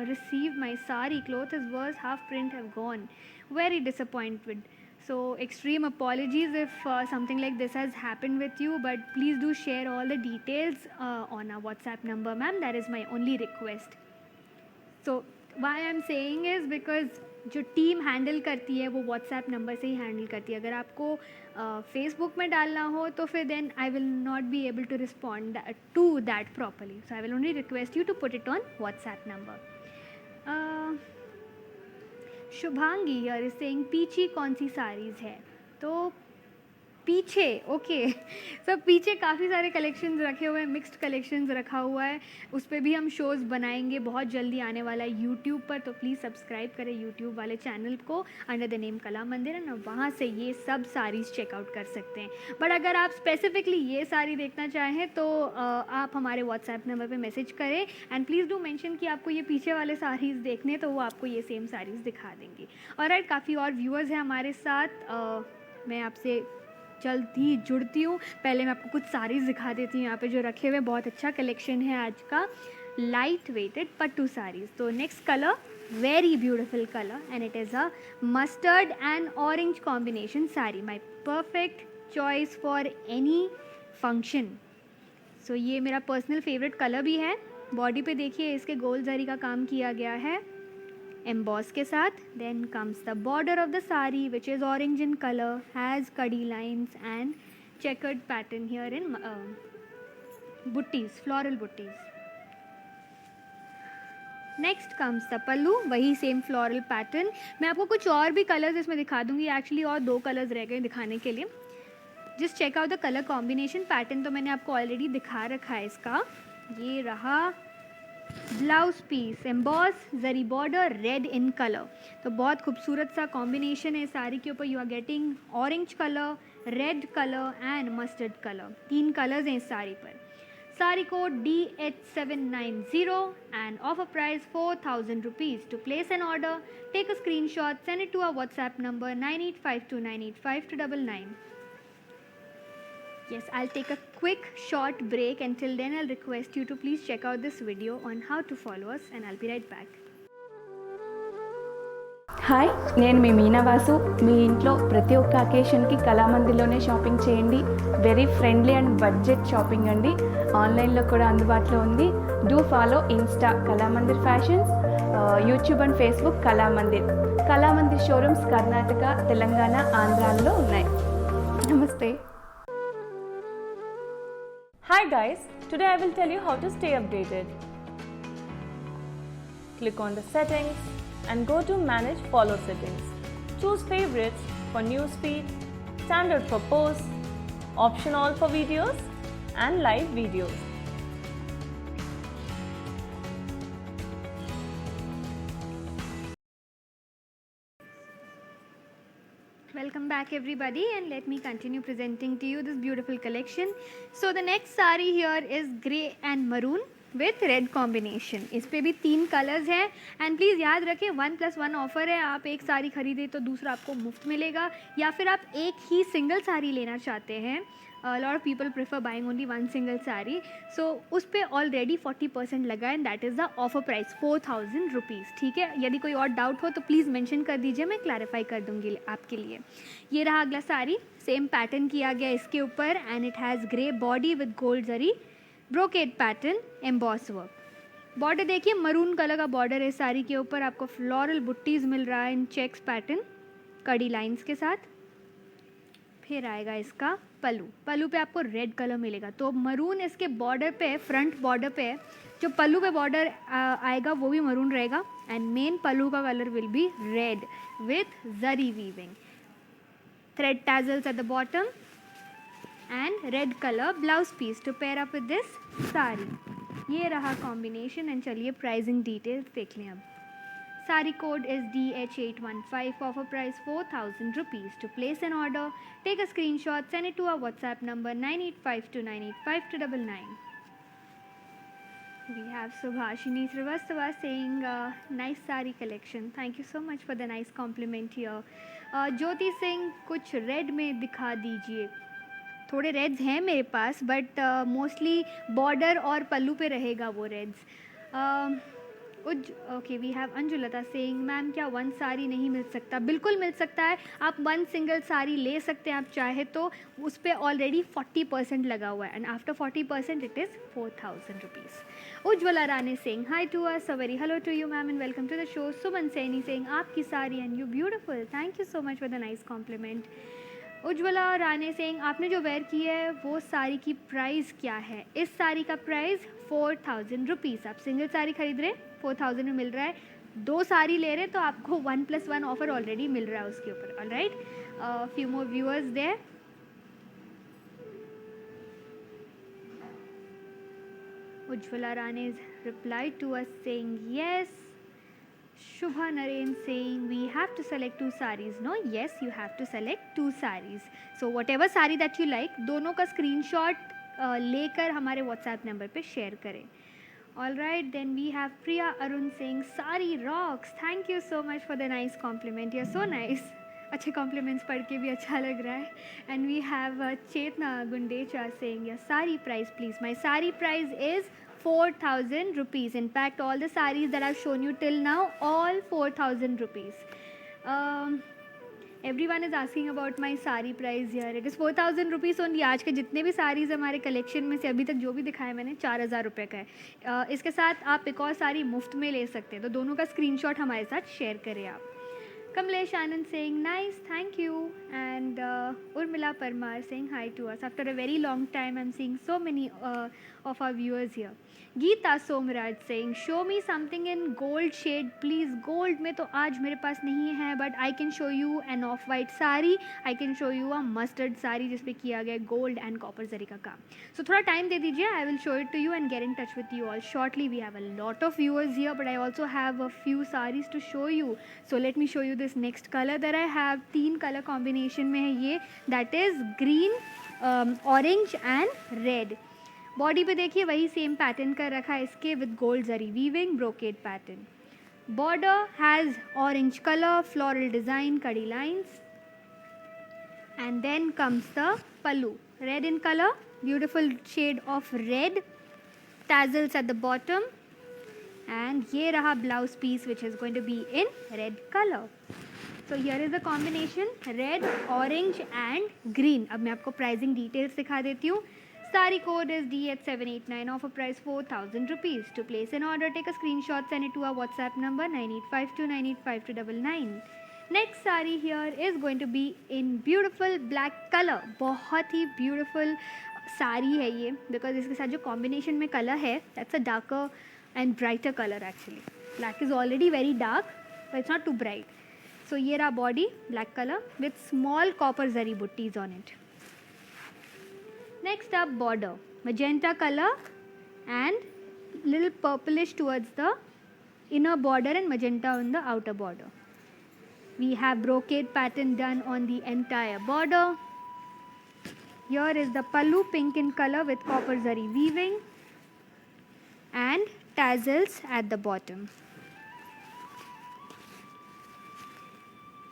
[SPEAKER 1] received my sari, cloth is worse, half print have gone, very disappointed. So extreme apologies if something like this has happened with you, but please do share all the details on our WhatsApp number ma'am, that is my only request. So why I'm saying is because जो team handle करती है वो WhatsApp number से ही handle करती है। अगर आपको Facebook में डालना हो तो फिर then I will not be able to respond to that properly, so I will only request you to put it on WhatsApp number. Shubhangi here is saying peachy कौन सी साड़ीज़ है, तो पीछे ओके सब पीछे काफ़ी सारे कलेक्शंस रखे हुए हैं, मिक्स्ड कलेक्शंस रखा हुआ है, उस पर भी हम शोज़ बनाएंगे, बहुत जल्दी आने वाला है यूट्यूब पर। तो प्लीज़ सब्सक्राइब करें यूट्यूब वाले चैनल को अंडर द नेम कला मंदिर, है ना, वहाँ से ये सब साड़ीज़ चेकआउट कर सकते हैं। बट अगर आप स्पेसिफिकली ये साड़ी देखना चाहें तो आप हमारे व्हाट्सएप नंबर पर मैसेज करें एंड प्लीज़ डू मेंशन कि आपको ये पीछे वाले साड़ीज़ देखने, तो वो आपको ये सेम साड़ीज़ दिखा देंगे। और काफ़ी और व्यूअर्स हैं हमारे साथ, मैं आपसे जल्द ही जुड़ती हूँ। पहले मैं आपको कुछ साड़ीज़ दिखा देती हूँ यहाँ पे जो रखे हुए, बहुत अच्छा कलेक्शन है आज का, लाइट वेटेड पट्टू साड़ीज़। तो next colour, very beautiful colour and it is a mustard and orange combination sari, my perfect choice for any function. So ये मेरा पर्सनल फेवरेट कलर भी है। बॉडी पे देखिए इसके गोल जरी का काम किया गया है एम्बॉस के साथ। Then comes the border of the sari which is orange in colour, has कड़ी lines and checkered pattern here in butties, floral butties. Next comes the pallu, वही सेम फ्लोरल पैटर्न। मैं आपको कुछ और भी कलर्स इसमें दिखा दूंगी, एक्चुअली और 2 कलर्स रह गए दिखाने के लिए। Just check out the colour combination. Pattern तो मैंने आपको ऑलरेडी दिखा रखा है इसका। ये रहा blouse piece, emboss zari border, red in colour. तो बहुत खूबसूरत सा कॉम्बिनेशन है साड़ी के ऊपर। You are getting orange colour, red colour and mustard colour, 3 colours हैं इस साड़ी पर। Sari code DH790 and offer price 4,000 rupees. To place an order, take a screenshot, send it to our WhatsApp number 9852985299. Yes, I'll take a quick short break. Until then, I'll request you to please check out this video on how to follow us, and I'll be right back.
[SPEAKER 3] Hi, నేను మీ మీనావాసు. మీ ఇంట్లో ప్రతి ఒక్క అకేషన్కి కళామందిర్లోనే shopping చేయండి. Very friendly and budget shopping అండి. ఆన్లైన్లో కూడా అందుబాటులో ఉంది. Do follow Insta Kalamandir fashions, YouTube and Facebook Kalamandir. Kalamandir showrooms Karnataka, Telangana, ఆంధ్రాలో ఉన్నాయి. నమస్తే.
[SPEAKER 2] Hi guys, today I will tell you how to stay updated. Click on the settings and go to manage follow settings. Choose favorites for newsfeed, standard for posts, option all for videos and live videos.
[SPEAKER 1] Welcome back everybody, and let me continue presenting to you this beautiful collection. So the next saree here is grey and maroon with red combination. इस पे भी 3 colours हैं and please याद रखें 1+1 offer है. आप एक साड़ी खरीदें तो दूसरा आपको मुफ्त मिलेगा, या फिर आप एक ही सिंगल साड़ी लेना चाहते हैं. Lot of people prefer buying only 1 single sari. So उस पर ऑलरेडी 40% लगा and that is the offer price 4,000 rupees. ठीक है, यदि कोई और डाउट हो तो प्लीज़ मेंशन कर दीजिए, मैं क्लैरिफाई कर दूंगी आपके लिए. ये रहा अगला साड़ी, सेम पैटर्न किया गया इसके ऊपर and it has grey body with gold zari brocade pattern, emboss work. Border देखिए मरून कलर का बॉर्डर है साड़ी के ऊपर. आपको फ्लोरल बुट्टीज़ मिल रहा है इन चेक्स पैटर्न कड़ी लाइंस के साथ. फिर आएगा इसका पल्लू. पल्लू पे आपको रेड कलर मिलेगा. तो मरून इसके बॉर्डर पे, फ्रंट बॉर्डर पे, जो पल्लू पे बॉर्डर आएगा वो भी मरून रहेगा एंड मेन पल्लू का colour will be red with zari weaving, thread tassels at the bottom and red colour blouse piece to pair up with this sari. ये रहा कॉम्बिनेशन एंड चलिए प्राइसिंग डिटेल्स देख लें अब. Sari code is DH815, offer price 4,000 rupees. To place an order, take a screenshot, send it to our WhatsApp number 9852985299. We have Subhashini Srivastava saying nice saree collection. Thank you so much for the nice compliment here. Jyoti Singh, कुछ red में दिखा दीजिए. थोड़े Reds हैं मेरे पास but mostly border और पल्लू पे रहेगा वो reds. Okay, we have Anjulata saying ma'am क्या 1 साड़ी नहीं मिल सकता? बिल्कुल मिल सकता है. आप 1 सिंगल साड़ी ले सकते हैं आप चाहे तो. उस पर ऑलरेडी 40% लगा हुआ है and after 40% it is 4,000 rupees. Ujjwala Rane Singh hi to us, a very hello to you ma'am and welcome to the show. Suman Saini Singh आपकी sari and you beautiful. Thank you so much for the nice compliment. Ujjwala Rane Singh आपने जो where की है वो साड़ी की price क्या है? इस साड़ी का प्राइस 4,000 रुपीज़. आप सिंगल साड़ी खरीद रहे 4,000 में मिल रहा है. 2 साड़ी ले रहे तो आपको 1+1 ऑफर ऑलरेडी मिल रहा है उसके ऊपर. Alright, few more viewers there. Ujjwala Rane's replied to us saying yes. Shubha Naren saying we have to select 2 sarees. No, yes, you have to select 2 sarees. So whatever saree that you like, दोनों का screenshot लेकर हमारे WhatsApp number पे share करें. All right, then we have Priya Arun saying sari rocks. Thank you so much for the nice compliment. You're so nice. अच्छे compliments पढ़ के भी अच्छा लग रहा है. And we have Chetna Gundecha saying your sari price please. My sari price is 4,000 rupees. In fact, all the saris that I've shown you till now, all 4,000 rupees. Everyone is asking about my sari price here. It is 4,000 rupees only. आज के जितने भी साड़ीज हमारे collection में से अभी तक जो भी दिखाए मैंने 4,000 रुपये का है. इसके साथ आप एक और साड़ी मुफ्त में ले सकते हैं, तो दोनों का स्क्रीनशॉट हमारे साथ शेयर करें आप. Kamlesh Anand saying nice, thank you. And Urmila Parmar saying hi to us. After a very long time, I'm seeing so many of our viewers here. Geeta Somraj saying show me something in gold shade please. Gold में तो आज मेरे पास नहीं है, but I can show you an off-white saree. I can show you a mustard saree जिसपे किया गया gold and copper जरी का काम. So थोड़ा time दे दीजिए. I will show it to you and get in touch with you all shortly. We have a lot of viewers here, but I also have a few sarees to show you. So let me show you this next color that I have. 3 color combination में है ये. That is green, orange and red. Body पे देखिए वही same pattern कर रखा है इसके with gold zari weaving brocade pattern. Border has orange colour, floral design, कड़ी lines. And then comes the pallu, red in colour, beautiful shade of red, tassels at the bottom. And ये रहा blouse piece which is going to be in red colour. So here is the combination red, orange and green. अब मैं आपको pricing details दिखा देती हूँ. Sari code is DH789, offer price 4,000 rupees. To place an order, take a screenshot, send it to our WhatsApp number 9852985299. Next sari here is going to be in beautiful black color. बहुत ही beautiful sari है ये, because इसके साथ जो combination में color है, that's a darker and brighter color actually. Black is already very dark, but it's not too bright. So ये रहा body, black color with small copper zari butties on it. Next up, border, magenta color and little purplish towards the inner border and magenta on the outer border. We have brocade pattern done on the entire border. Here is the pallu, pink in color with copper zari weaving and tassels at the bottom.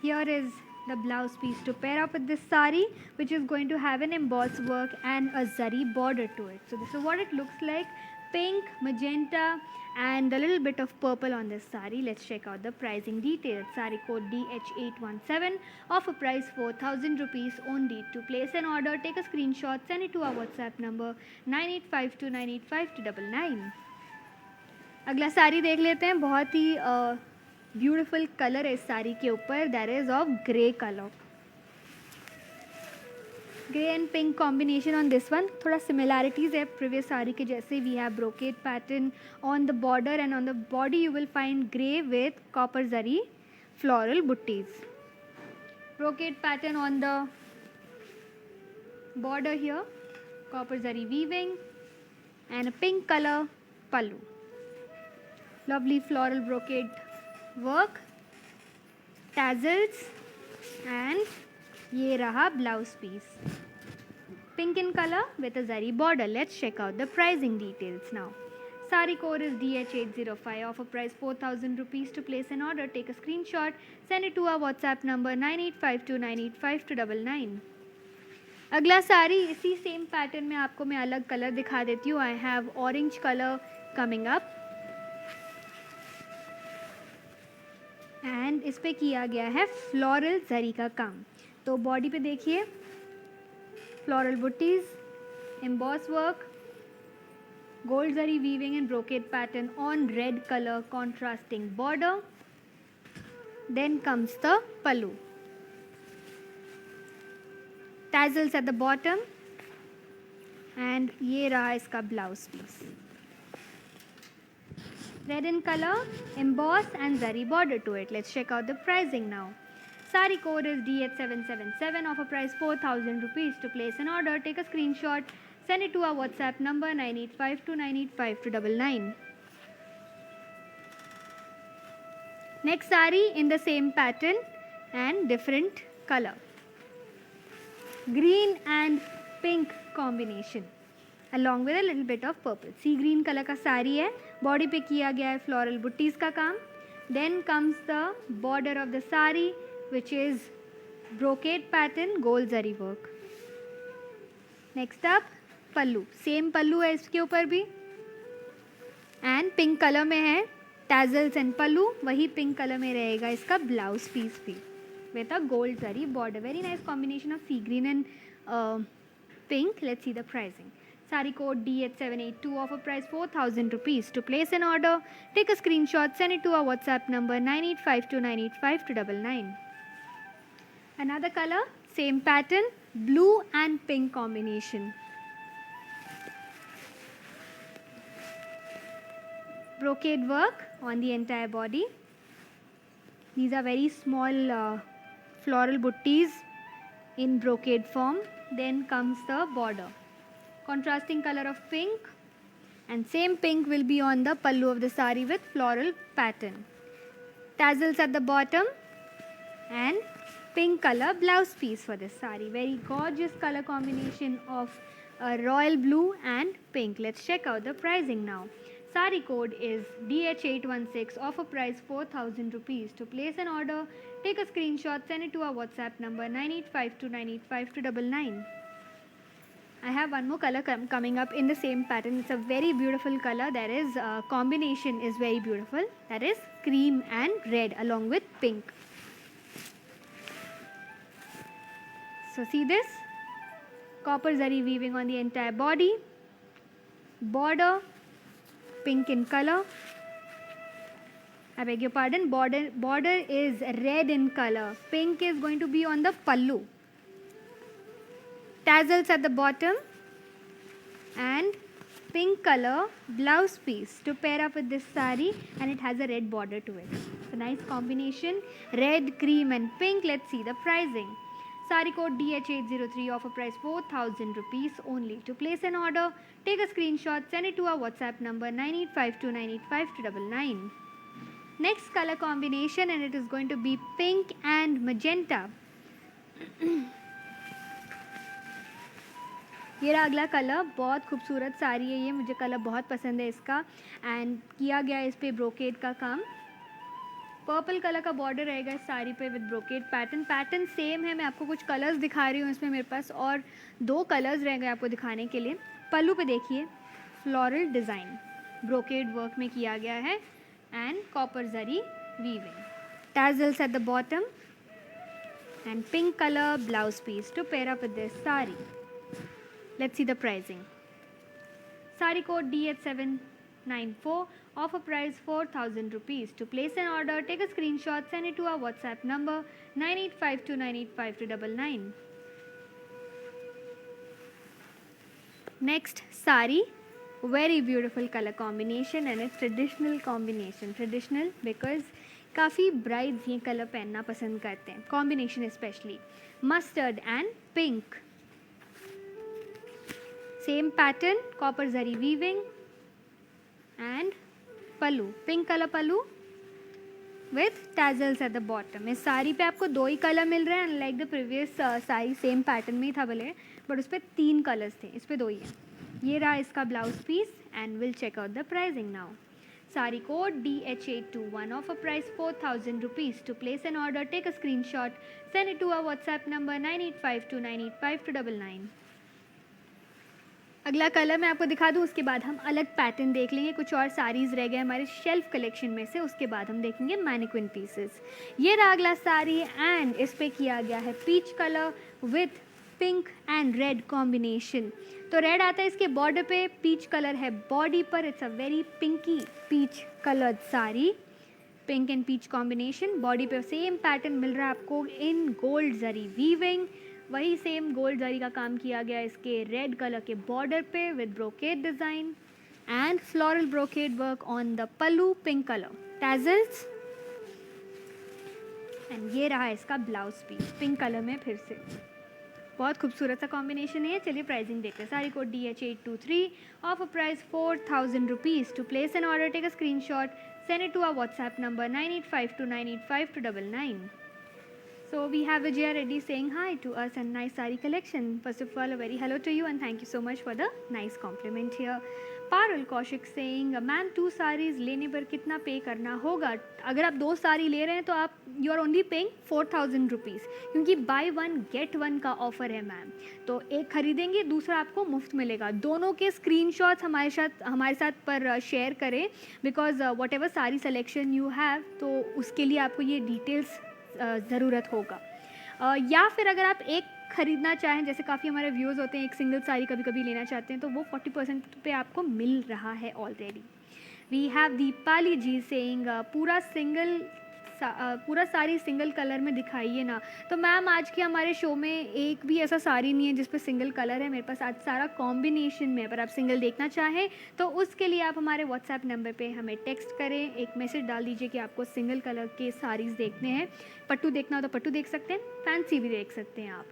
[SPEAKER 1] Here is the blouse piece to pair up with this sari, which is going to have an embossed work and a zari border to it. So this is what it looks like. Pink, magenta and a little bit of purple on this sari. Let's check out the pricing details. Sari code DH817, offer price 4,000 rupees only. To place an order, take a screenshot, send it to our WhatsApp number 9852985299. अगला साड़ी देख लेते हैं. बहुत ही beautiful colour है इस साड़ी के ऊपर. That is of grey colour, grey and pink combination on this one. थोड़ा सिमिलैरिटीज है प्रीवियस साड़ी के जैसे. We have brocade pattern on the border and on the body you will find grey with copper zari floral butties. Brocade pattern on the border here, copper zari weaving and a pink colour pallu. Lovely floral brocade work, tassels and ये रहा blouse piece, pink in color with a zari border. Let's check out the pricing details now. Sari code is DH805, offer price 4,000 rupees. To place an order, take a screenshot, send it to our WhatsApp number 9852985299. अगला साड़ी इसी same pattern में आपको मैं अलग colour दिखा देती हूँ. I have orange colour coming up and इस पे किया गया है फ्लोरल जरी का काम. तो बॉडी पे देखिए floral butties, emboss work, gold zari weaving and brocade pattern on red colour contrasting border. Then comes the pallu, tassels at the bottom and ये रहा इसका blouse piece. Red in color, embossed and zari border to it. Let's check out the pricing now. Sari code is DH777, offer price 4,000 rupees. To place an order, take a screenshot, send it to our WhatsApp number 9852985299. Next sari in the same pattern and different color. Green and pink combination along with a little bit of purple. Sea green color का साड़ी है, body पे किया गया है floral buttis का काम. Then comes the border of the sari, which is brocade pattern, gold zari work. Next up pallu, same पल्लू है इसके ऊपर भी एंड पिंक कलर में है टैजल्स एंड पल्लू, वही पिंक कलर में रहेगा इसका ब्लाउज पीस भी with a gold zari border. Very nice combination of sea green and pink. Let's see the pricing. Sari code DH782, offer price 4,000 rupees. To place an order, take a screenshot, send it to our WhatsApp number 9852985299. Another color, same pattern, blue and pink combination. Brocade work on the entire body. These are very small floral butties in brocade form. Then comes the border. Contrasting color of pink, and same pink will be on the pallu of the sari with floral pattern. Tassels at the bottom and pink color blouse piece for this sari. Very gorgeous color combination of royal blue and pink. Let's check out the pricing now. Sari code is DH816, offer price 4,000 rupees. To place an order, take a screenshot, send it to our WhatsApp number 9852985299. I have one more color coming up in the same pattern. It's a very beautiful color. There is combination is very beautiful. That is cream and red along with pink. So see this? Copper zari weaving on the entire body. Border pink in color. I beg your pardon. Border is red in color. Pink is going to be on the pallu. Tassels at the bottom and pink color blouse piece to pair up with this sari, and it has a red border to it. So nice combination, red, cream and pink. Let's see the pricing. Sari code DH803, offer price 4,000 rupees only. To place an order, take a screenshot, send it to our WhatsApp number 9852985299. Next color combination, and it is going to be pink and magenta. ये रहा अगला colour, बहुत खूबसूरत साड़ी है ये, मुझे colour बहुत पसंद है इसका एंड किया गया इस पे ब्रोकेड का काम. पर्पल कलर का बॉर्डर रहेगा इस साड़ी पे विद ब्रोकेड पैटर्न सेम है. मैं आपको कुछ कलर्स दिखा रही हूँ इसमें मेरे पास, और 2 कलर्स रहेंगे आपको दिखाने के लिए. पल्लू पे देखिए फ्लोरल डिज़ाइन ब्रोकेड वर्क में किया गया है and copper zari weaving. Tassels at the bottom and pink colour blouse piece to pair up with this sari. Let's see the pricing. Sari code DH794, offer price 4,000 rupees. To place an order, take a screenshot, send it to our WhatsApp number 9852985299. Next sari, very beautiful color combination and it's traditional combination. Traditional because काफ़ी brides ये color पहनना पसंद करते हैं. Combination especially mustard and pink. Same pattern, copper zari weaving and pallu, pink color pallu with tassels at the bottom. इस साड़ी पे आपको 2 ही colour मिल रहे हैं, unlike the previous sari same pattern में ही था भले, बट उस पर 3 कलर्स थे, इस पे 2 ही हैं. ये रहा इसका blouse piece and will check out the pricing now. Sari code DH821, offer price 4,000 rupees. To place an order, take a screenshot, send it to our WhatsApp number 9852985299. अगला कलर मैं आपको दिखा दूँ, उसके बाद हम अलग पैटर्न देख लेंगे. कुछ और साड़ीज़ रह गए हमारे शेल्फ कलेक्शन में से, उसके बाद हम देखेंगे मैनिक्विन पीसेस. ये रहा अगला साड़ी एंड इस पे किया गया है peach colour with pink and red combination. तो रेड आता है इसके बॉर्डर पे, पीच कलर है बॉडी पर. It's a very pinky peach coloured sari, pink and peach combination. Body पे सेम पैटर्न मिल रहा है आपको इन गोल्ड जरी वीविंग. वही सेम गोल्ड जरी का काम किया गया इसके रेड कलर के बॉर्डर पे with brocade design and floral brocade work on the pallu, pink colour. Tassels and ये रहा इसका ब्लाउज पीस पिंक कलर में फिर से बहुत खूबसूरत सा कॉम्बिनेशन है। चलिए प्राइसिंग देखते हैं। Sari code DH823 of a price 4000 rupees. To place an order take a screenshot, send it to our WhatsApp number 9852985299। So we have Vijaya Reddy saying hi to us and nice sari collection. First of all, a very hello to you and thank you so much for the nice compliment here. Parul Kaushik saying, ma'am 2 sarees लेने पर कितना पे करना होगा? अगर आप 2 साड़ी ले रहे हैं तो आप you are only paying 4000 rupees, क्योंकि बाय 1 गेट 1 का ऑफर है मैम। तो एक खरीदेंगे दूसरा आपको मुफ्त मिलेगा। दोनों के स्क्रीनशॉट्स हमारे साथ पर शेयर करें, बिकॉज वट एवर सारी सिलेक्शन यू हैव, तो उसके लिए आपको ये डिटेल्स ज़रूरत होगा। या फिर अगर आप एक ख़रीदना चाहें, जैसे काफ़ी हमारे व्यूज़ होते हैं एक सिंगल साड़ी कभी कभी लेना चाहते हैं, तो वो 40% पे आपको मिल रहा है already. We have Deepali ji saying पूरा साड़ी सिंगल कलर में दिखाइए ना। तो मैम आज के हमारे शो में एक भी ऐसा साड़ी नहीं है जिस पे सिंगल कलर है, मेरे पास आज सारा कॉम्बिनेशन में। अगर आप सिंगल देखना चाहें तो उसके लिए आप हमारे व्हाट्सएप नंबर पे हमें टेक्स्ट करें, एक मैसेज डाल दीजिए कि आपको सिंगल कलर के साड़ीज़ देखने हैं। पट्टू देखना हो तो पट्टू देख सकते हैं, फैंसी भी देख सकते हैं आप।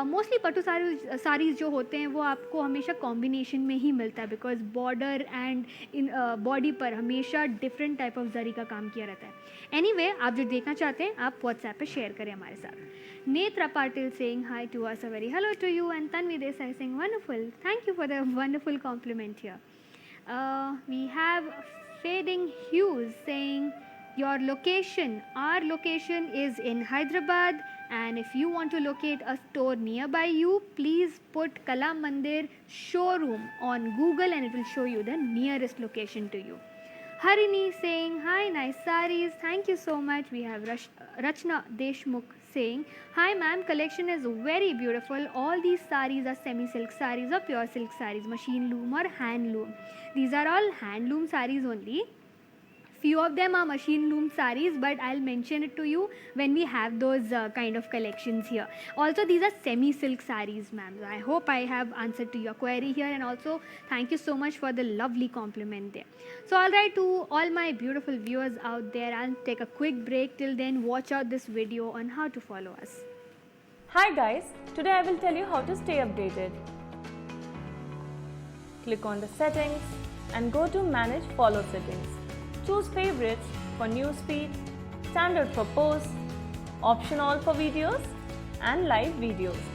[SPEAKER 1] मोस्टली पट्टू साड़ीज़ जो होते हैं वो आपको हमेशा कॉम्बिनेशन में ही मिलता है, because border and in body पर हमेशा डिफरेंट टाइप ऑफ जरी का काम किया रहता है। एनीवे, आप जो देखना चाहते हैं आप व्हाट्सएप पे शेयर करें हमारे साथ। Netra Patil saying hi to us, a very hello to you, and Tanvi Desai saying wonderful, thank you for the wonderful compliment here. We have fading Hughes saying your location. Our location is in Hyderabad, and if you want to locate a store nearby you, please put Kala Mandir showroom on Google and it will show you the nearest location to you. Harini saying hi, nice sarees, thank you so much. We have Rachna Deshmukh saying hi ma'am, collection is very beautiful. All these sarees are semi silk sarees or pure silk sarees, machine loom or hand loom. These are all hand loom sarees only. Few of them are machine loom sarees, but I'll mention it to you when we have those kind of collections here. Also, these are semi silk sarees, ma'am. I hope I have answered to your query here, and also thank you so much for the lovely compliment there. So all right, to all my beautiful viewers out there, I'll take a quick break. Till then, watch out this video on how to follow us.
[SPEAKER 2] Hi guys, today I will tell you how to stay updated. Click on the settings and go to manage follow settings. Choose favorites for newsfeed, standard for posts, option all for videos and live videos.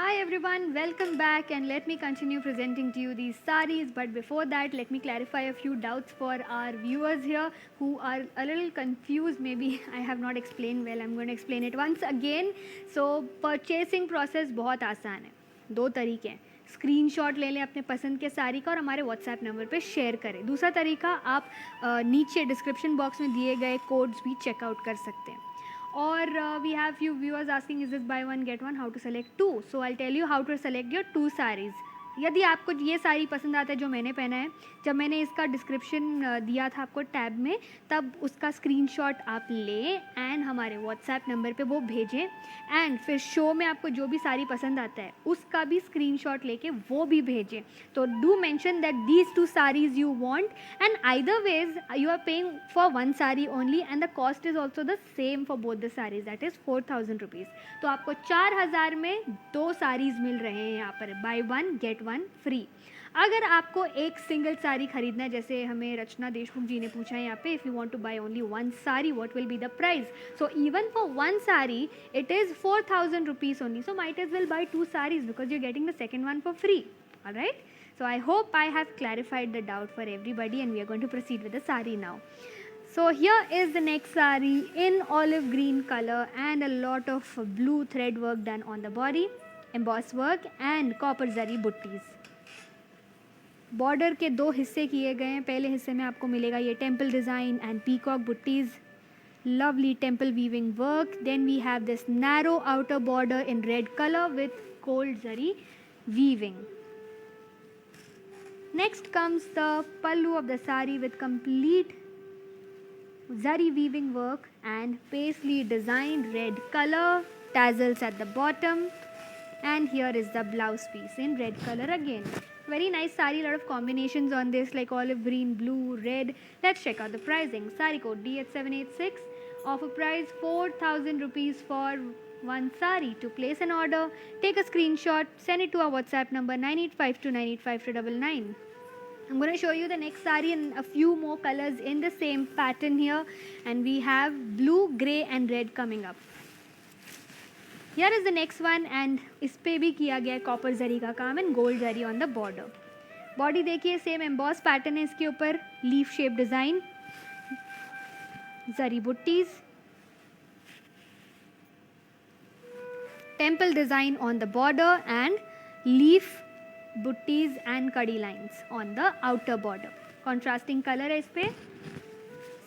[SPEAKER 1] Hi everyone, welcome back, and let me continue presenting to you these sarees. But before that, let me clarify a few doubts for our viewers here who are a little confused. Maybe I have not explained well. I'm going to explain it once again. So purchasing process बहुत आसान है। 2 तरीके हैं, screenshot ले लें अपने पसंद के साड़ी का और हमारे व्हाट्सएप नंबर पे शेयर करें। दूसरा तरीका, आप नीचे डिस्क्रिप्शन बॉक्स में दिए गए कोड्स भी चेकआउट कर सकते हैं। और we have few viewers asking is this buy 1 get 1, how to select 2। So I tell you how to select your 2 saris. यदि आपको ये साड़ी पसंद आता है जो मैंने पहना है, जब मैंने इसका डिस्क्रिप्शन दिया था आपको टैब में, तब उसका स्क्रीनशॉट आप लें एंड हमारे व्हाट्सएप नंबर पे वो भेजें, एंड फिर शो में आपको जो भी साड़ी पसंद आता है उसका भी स्क्रीनशॉट लेके वो भी भेजें। तो do mention that these 2 saris you want, and either ways you are paying for 1 sari only, and the cost is also the same for both the saris, that is 4000 rupees. तो आपको 4000 में 2 साड़ीज़ मिल रहे हैं यहाँ पर, बाय 1 गेट 1 फ्री। अगर आपको एक सिंगल साड़ी खरीदना है, जैसे हमें रचना देशमुख जी ने पूछा है यहाँ पे, if you want to buy only 1 sari what will be the price. So even for 1 sari it is 4000 rupees only, so might as well buy 2 sarees because you're getting the second one for free. All right, so I hope I have clarified the doubt for everybody, and we are going to proceed with the saree now. So here is the next saree in olive green color and a lot of blue thread work done on the body, embossed work and copper zari buttis. Border के 2 हिस्से किए गए हैं। पहले हिस्से में आपको मिलेगा ये temple design and peacock buttis, lovely temple weaving work. Then we have this narrow outer border in red color with gold zari weaving. Next comes the pallu of the sari with complete zari weaving work and paisley designed red color, tassels at the bottom, and here is the blouse piece in red color again. Very nice sari, lot of combinations on this like olive green, blue, red. Let's check out the pricing. Sari code DH786. Offer price 4,000 rupees for one sari. To place an order, take a screenshot, send it to our WhatsApp number 9852985299. I'm going to show you the next sari and a few more colors in the same pattern here, and we have blue, grey and red coming up. Here is the next one, and इस पे भी किया गया copper zari का काम and gold zari on the border. Body देखिए same emboss pattern है इसके ऊपर, leaf shape design, zari butties, temple design on the border and leaf butties and kadi lines on the outer border. Contrasting color है इस पे.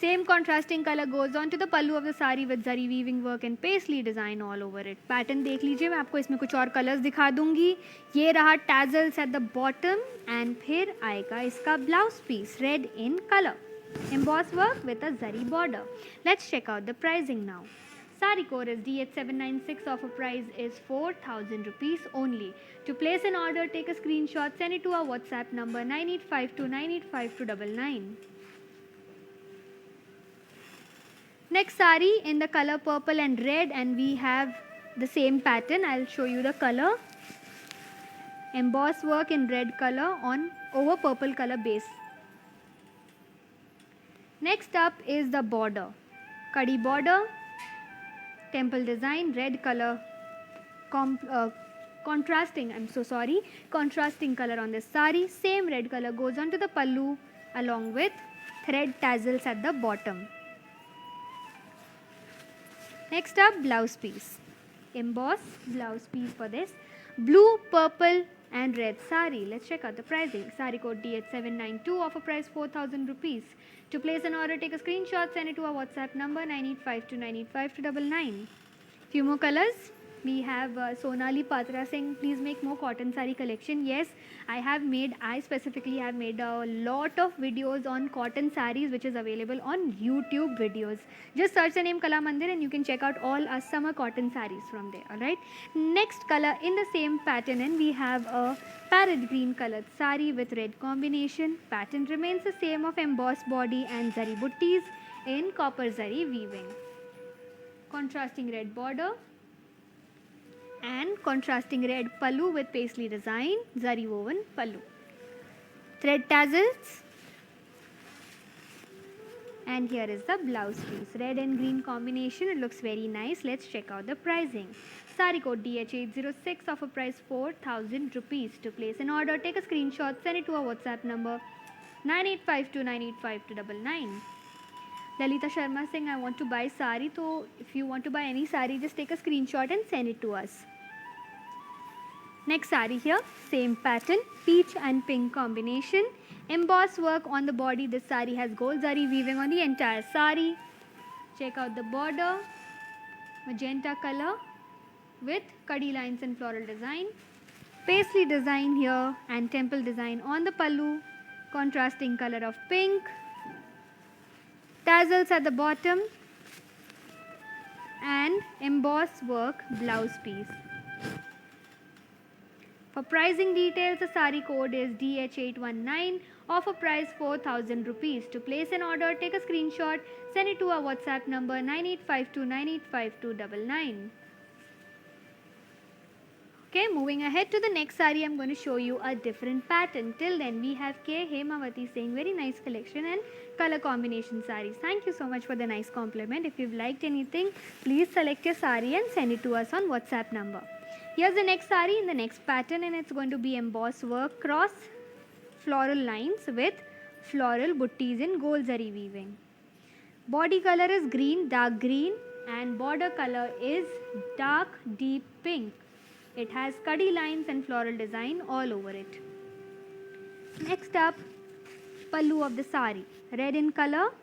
[SPEAKER 1] Same contrasting color goes on to the pallu of the sari with zari weaving work and paisley design all over it. Pattern देख लीजिए, मैं आपको इसमें कुछ और कलर्स दिखा दूंगी. ये रहा tassels at the bottom and फिर आएगा इसका blouse piece red in color. Emboss work with a zari border. Let's check out the pricing now. Sari code is DH796. Offer price is 4,000 rupees only. To place an order, take a screenshot, send it to our WhatsApp number 9852985299. Next sari in the color purple and red, and we have the same pattern. I'll show you the color. Emboss work in red color on over purple color base. Next up is the border. Kadi border. Temple design, red color, contrasting color on this sari. Same red color goes on to the pallu along with thread tassels at the bottom. Next up, blouse piece. Emboss blouse piece for this. Blue, purple and red sari. Let's check out the pricing. Sari code DH792. Offer price 4,000 rupees. To place an order, take a screenshot, send it to our WhatsApp number 9852985299. Few more colors. We have Sonali Patra saying, please make more cotton sari collection. Yes, I specifically have made a lot of videos on cotton saris, which is available on YouTube videos. Just search the name Kala Mandir and you can check out all our summer cotton saris from there. Alright. Next color in the same pattern, and we have a parrot green colored sari with red combination. Pattern remains the same of embossed body and zari butties in copper zari weaving. Contrasting red border and contrasting red pallu with paisley design, zari woven pallu. Thread tassels, and here is the blouse piece. Red and green combination, it looks very nice. Let's check out the pricing. Sari code DH806, offer price 4,000 rupees. To place an order, take a screenshot, send it to our WhatsApp number 9852985299. Lalita Sharma saying, I want to buy sari. So if you want to buy any sari, just take a screenshot and send it to us. Next sari here, same pattern, peach and pink combination. Emboss work on the body. This sari has gold zari weaving on the entire sari. Check out the border, magenta color with kadi lines and floral design. Paisley design here and temple design on the pallu. Contrasting color of pink. Tassels at the bottom and emboss work blouse piece. For pricing details, the sari code is DH819. Offer price 4,000 rupees. To place an order, take a screenshot, send it to our WhatsApp number 9852985299. Okay, moving ahead to the next sari, I'm going to show you a different pattern. Till then, we have K. Hemavati saying very nice collection and color combination saris. Thank you so much for the nice compliment. If you've liked anything, please select your sari and send it to us on WhatsApp number. Here's the next sari in the next pattern, and it's going to be emboss work cross floral lines with floral butties in gold zari weaving. Body color is green, dark green, and border color is dark deep pink. It has kadi lines and floral design all over it. Next up, pallu of the sari. Red in color,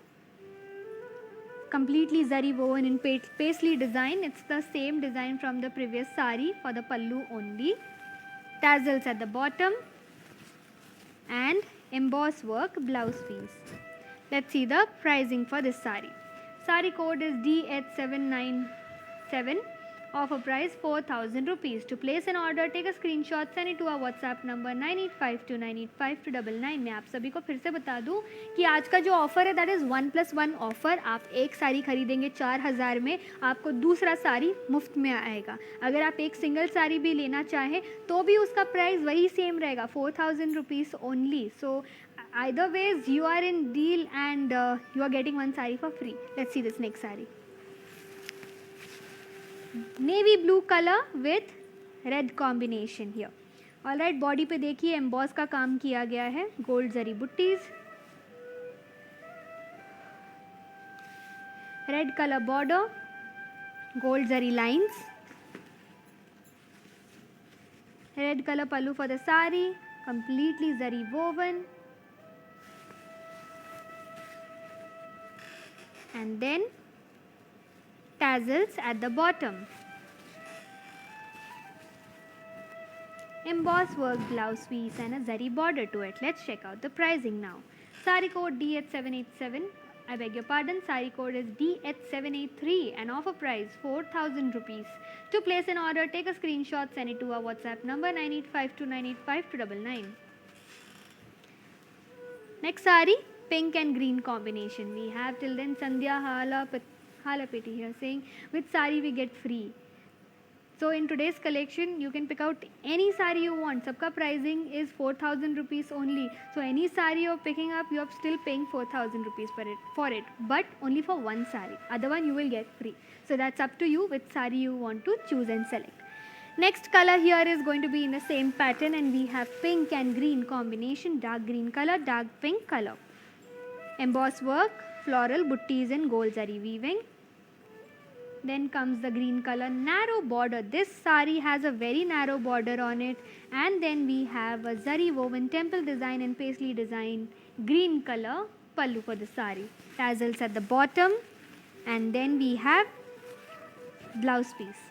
[SPEAKER 1] completely zari woven in paisley design. It's the same design from the previous sari for the pallu only. Tassels at the bottom and emboss work blouse piece. Let's see the pricing for this sari. Sari code is DH797. Offer price 4,000 rupees. To place an order, take a screenshot, send it to our WhatsApp number 9852985299. मैं आप सभी को फिर से बता दूं कि आज का जो ऑफर है दैट इज़ 1+1 ऑफर. आप एक साड़ी खरीदेंगे 4,000 में, आपको दूसरा साड़ी मुफ्त में आएगा. अगर आप एक सिंगल साड़ी भी लेना चाहें तो भी उसका प्राइस वही सेम रहेगा, 4,000 rupees only. So either ways you are in deal and you are getting one saree for free. Let's see this next saree. Navy blue color with red combination here. Alright, body पे देखिए emboss का काम किया गया है, gold zari buttis, red color border, gold zari lines, red color pallu for the sari, completely zari woven, and then tassels at the bottom. Emboss work blouse piece and a zari border to it. Let's check out the pricing now. Sari code DH787. I beg your pardon. Sari code is DH783 and offer price 4,000 rupees. To place an order, take a screenshot, send it to our WhatsApp number 9852985299. Next sari, pink and green combination. We have till then Sandhya Halapeti here saying with sari we get free. So in today's collection you can pick out any sari you want. Sabka pricing is 4,000 rupees only. So any sari you're picking up, you're still paying 4,000 rupees for it, but only for one sari. Other one you will get free. So that's up to you which sari you want to choose and select. Next color here is going to be in the same pattern, and we have pink and green combination, dark green color, dark pink color. Emboss work, floral butties and gold zari weaving. Then comes the green color, narrow border. This sari has a very narrow border on it, and then we have a zari woven temple design and paisley design, green color pallu for the sari, tassels at the bottom, and then we have blouse piece.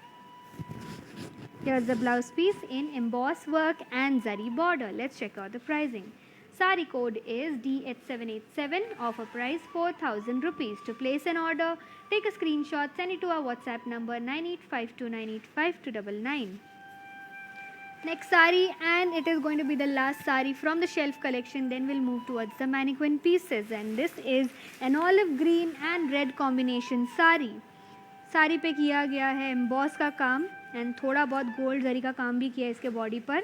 [SPEAKER 1] Here's the blouse piece in emboss work and zari border. Let's check out the pricing. Sari code is DH787, offer price 4,000 rupees. To place an order, take a screenshot, send it to our WhatsApp number 9852985299. Next sari, and it is going to be the last sari from the shelf collection, then we'll move towards the mannequin pieces, and this is an olive green and red combination sari. Sari पे किया गया है emboss का काम and थोड़ा बहुत gold zari का काम भी किया है इसके बॉडी पर.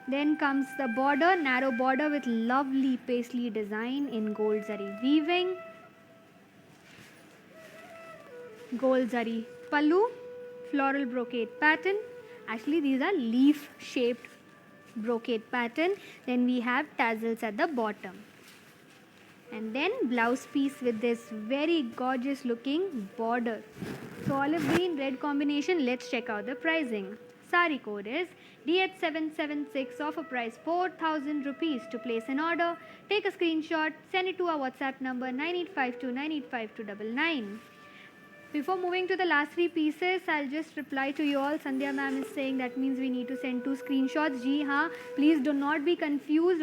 [SPEAKER 1] Then comes the border, narrow border with lovely paisley design in gold zari weaving, gold zari pallu, floral brocade pattern. Actually these are leaf shaped brocade pattern. Then we have tassels at the bottom, and then blouse piece with this very gorgeous looking border. So olive green red combination. Let's check out the pricing. Sari code is DH776, offer price 4,000 rupees. To place an order, take a screenshot, send it to our WhatsApp number 9852985299. Before moving to the last three pieces, I'll just reply to you all. Sandhya ma'am is saying that means we need to send 2 screenshots. जी हाँ, please do not be confused.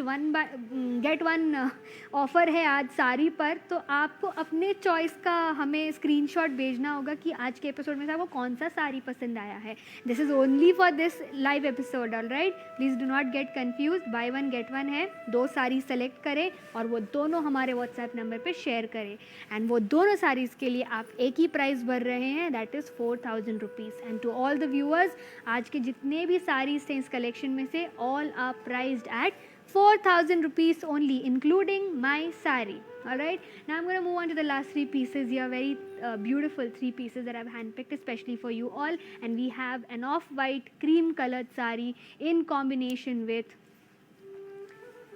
[SPEAKER 1] Get one offer है आज साड़ी पर, तो आपको अपने choice का हमें screenshot भेजना होगा कि आज के एपिसोड में से आपको कौन सा साड़ी पसंद आया है. This is only for this live episode, all right. Please do not get confuse. Bye one get one है. 2 साड़ी सेलेक्ट करें और वो दोनों हमारे व्हाट्सएप नंबर पर शेयर करें, एंड वो दोनों साड़ीज़ के लिए आप एक ही प्राइस भर रहे हैं, that is 4,000 rupees. And to all the viewers, आज के जितने भी साड़ीज़ थे इस कलेक्शन में से, all are priced at 4,000 rupees only, including my sari. Alright, now I'm going to move on to the last 3 pieces here. Very beautiful 3 pieces that I've handpicked especially for you all. And we have an off-white cream colored sari in combination with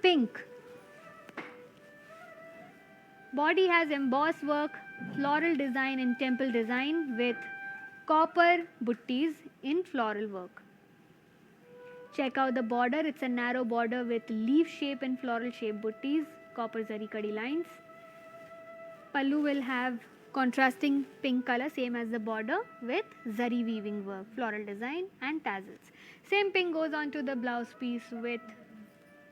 [SPEAKER 1] pink. Body has emboss work, floral design and temple design with copper butties in floral work. Check out the border. It's a narrow border with leaf shape and floral shape butties, copper zari kadi lines. Pallu will have contrasting pink color, same as the border, with zari weaving work, floral design and tassels. Same pink goes on to the blouse piece with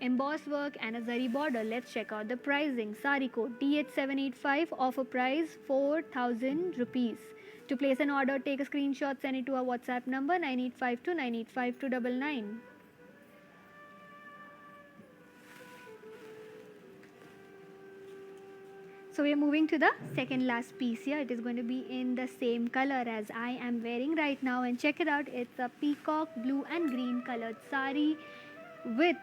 [SPEAKER 1] embossed work and a zari border. Let's check out the pricing. Sari code DH785, offer price 4,000 rupees. To place an order, take a screenshot, send it to our WhatsApp number 9852 985299. So we are moving to the second last piece here. It is going to be in the same color as I am wearing right now, and check it out. It's a peacock blue and green colored sari with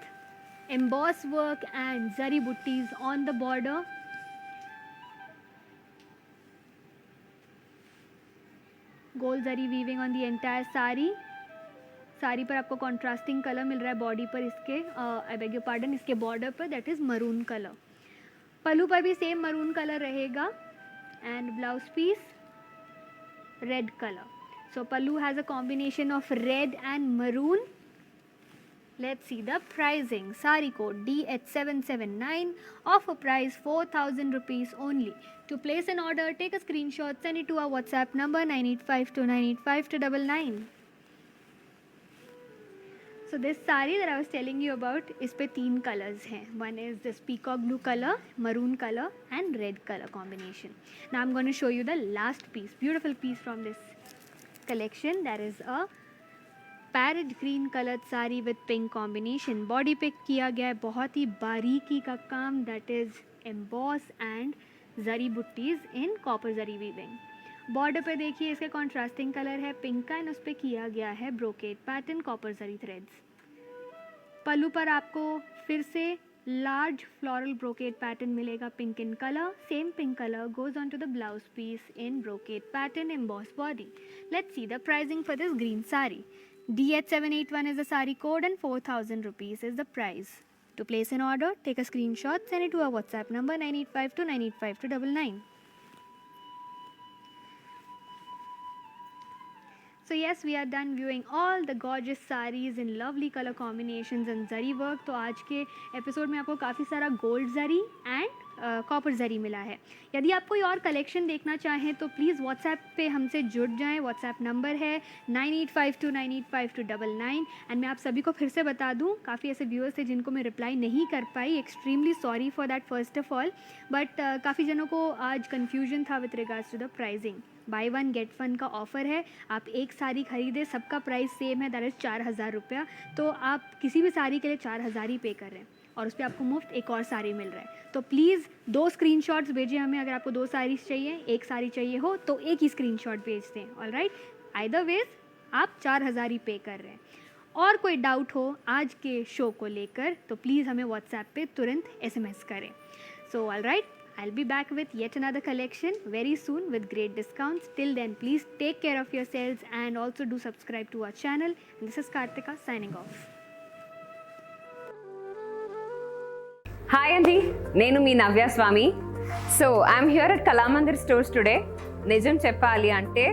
[SPEAKER 1] embossed work and zari buttis on the border. Goal zari weaving on the entire sari पर आपको contrasting colour मिल रहा है body पर इसके I beg your pardon इसके border पर that is maroon colour. Pallu पर भी सेम मरून कलर रहेगा and blouse piece red colour. So pallu has a combination of red and maroon. Let's see the pricing. Sari code DH779, offer price 4,000 rupees only. To place an order, take a screenshot, send it to our WhatsApp number 9852 985299. So this sari that I was telling you about, इस पे 3 colors हैं. One is this peacock blue color, maroon color and red color combination. Now I'm going to show you the last piece, beautiful piece from this collection. That is a parrot green coloured sari with pink combination. Body पे किया गया है बहुत ही बारीकी का काम, that is emboss and zari buttis in copper zari weaving. Border पे देखिए इसके कॉन्ट्रास्टिंग कलर है पिंक का एंड उस पर किया गया है ब्रोकेट पैटर्न कॉपर जरी थ्रेड्स. पल्लू पर आपको फिर से लार्ज फ्लोरल ब्रोकेट पैटर्न मिलेगा pink in colour. Same pink colour goes on to the blouse piece in brocade pattern embossed body. Let's see the pricing for this green sari. DH781 is the sari code and 4,000 rupees is the price. To place an order, take a screenshot, send it to our WhatsApp number 9852 985299. So yes, we are done viewing all the gorgeous sarees in lovely color combinations and zari work. तो आज के episode में आपको काफ़ी सारा gold zari and copper जरी मिला है. यदि आप कोई और कलेक्शन देखना चाहें तो प्लीज़ व्हाट्सएप पे हमसे जुड़ जाएं. व्हाट्सएप नंबर है 9852 985299. एंड मैं आप सभी को फिर से बता दूं, काफ़ी ऐसे व्यूअर्स थे जिनको मैं रिप्लाई नहीं कर पाई. Extremely sorry for that first of all. But काफ़ी जनों को आज कन्फ्यूजन था with regards to the pricing. Buy one get one का ऑफ़र है. आप एक साड़ी खरीदें, सबका प्राइस सेम है, दैट इज़ 4,000 रुपया. तो आप किसी भी साड़ी के लिए 4,000 ही पे कर रहे हैं और उस पर आपको मुफ्त एक और साड़ी मिल रहा है. तो प्लीज़ 2 स्क्रीनशॉट्स भेजिए हमें. अगर आपको 2 साड़ीज़ चाहिए, एक साड़ी चाहिए हो तो एक ही स्क्रीनशॉट भेज दें. ऑलराइट, आइदर वेज आप 4,000 ही पे कर रहे हैं. और कोई डाउट हो आज के शो को लेकर तो प्लीज़ हमें व्हाट्सएप पे तुरंत SMS करें. So alright, I'll be back with yet another collection very soon with great discounts. Till then, please take care of yourselves and also do subscribe to our channel. And this is Kartika signing off.
[SPEAKER 4] Hi అండి, నేను మీ Navya Swamy. So I'm here at Kalamandir stores today. నిజం చెప్పాలి అంటే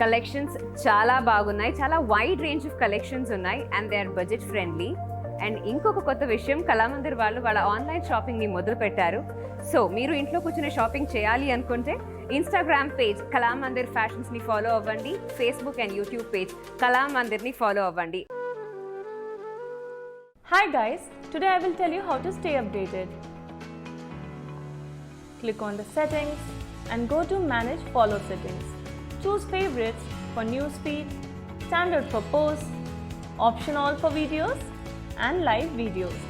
[SPEAKER 4] collections చాలా బాగున్నాయి, చాలా wide range of collections ఉన్నాయి and they are budget friendly. And ఇంకొక కొత్త విషయం, కళామందిర్ వాళ్ళు వాళ్ళ ఆన్లైన్ షాపింగ్ని మొదలు పెట్టారు. సో మీరు ఇంట్లో కూర్చుని షాపింగ్ చేయాలి అనుకుంటే ఇన్స్టాగ్రామ్ పేజ్ కళామందిర్ ఫ్యాషన్స్ని ఫాలో అవ్వండి, ఫేస్బుక్ అండ్ యూట్యూబ్ పేజ్ కళామందిర్ని ఫాలో అవ్వండి.
[SPEAKER 2] Hi guys, today I will tell you how to stay updated. Click on the settings and go to manage follow settings. Choose favorites for newsfeed, standard for posts, option all for videos and live videos.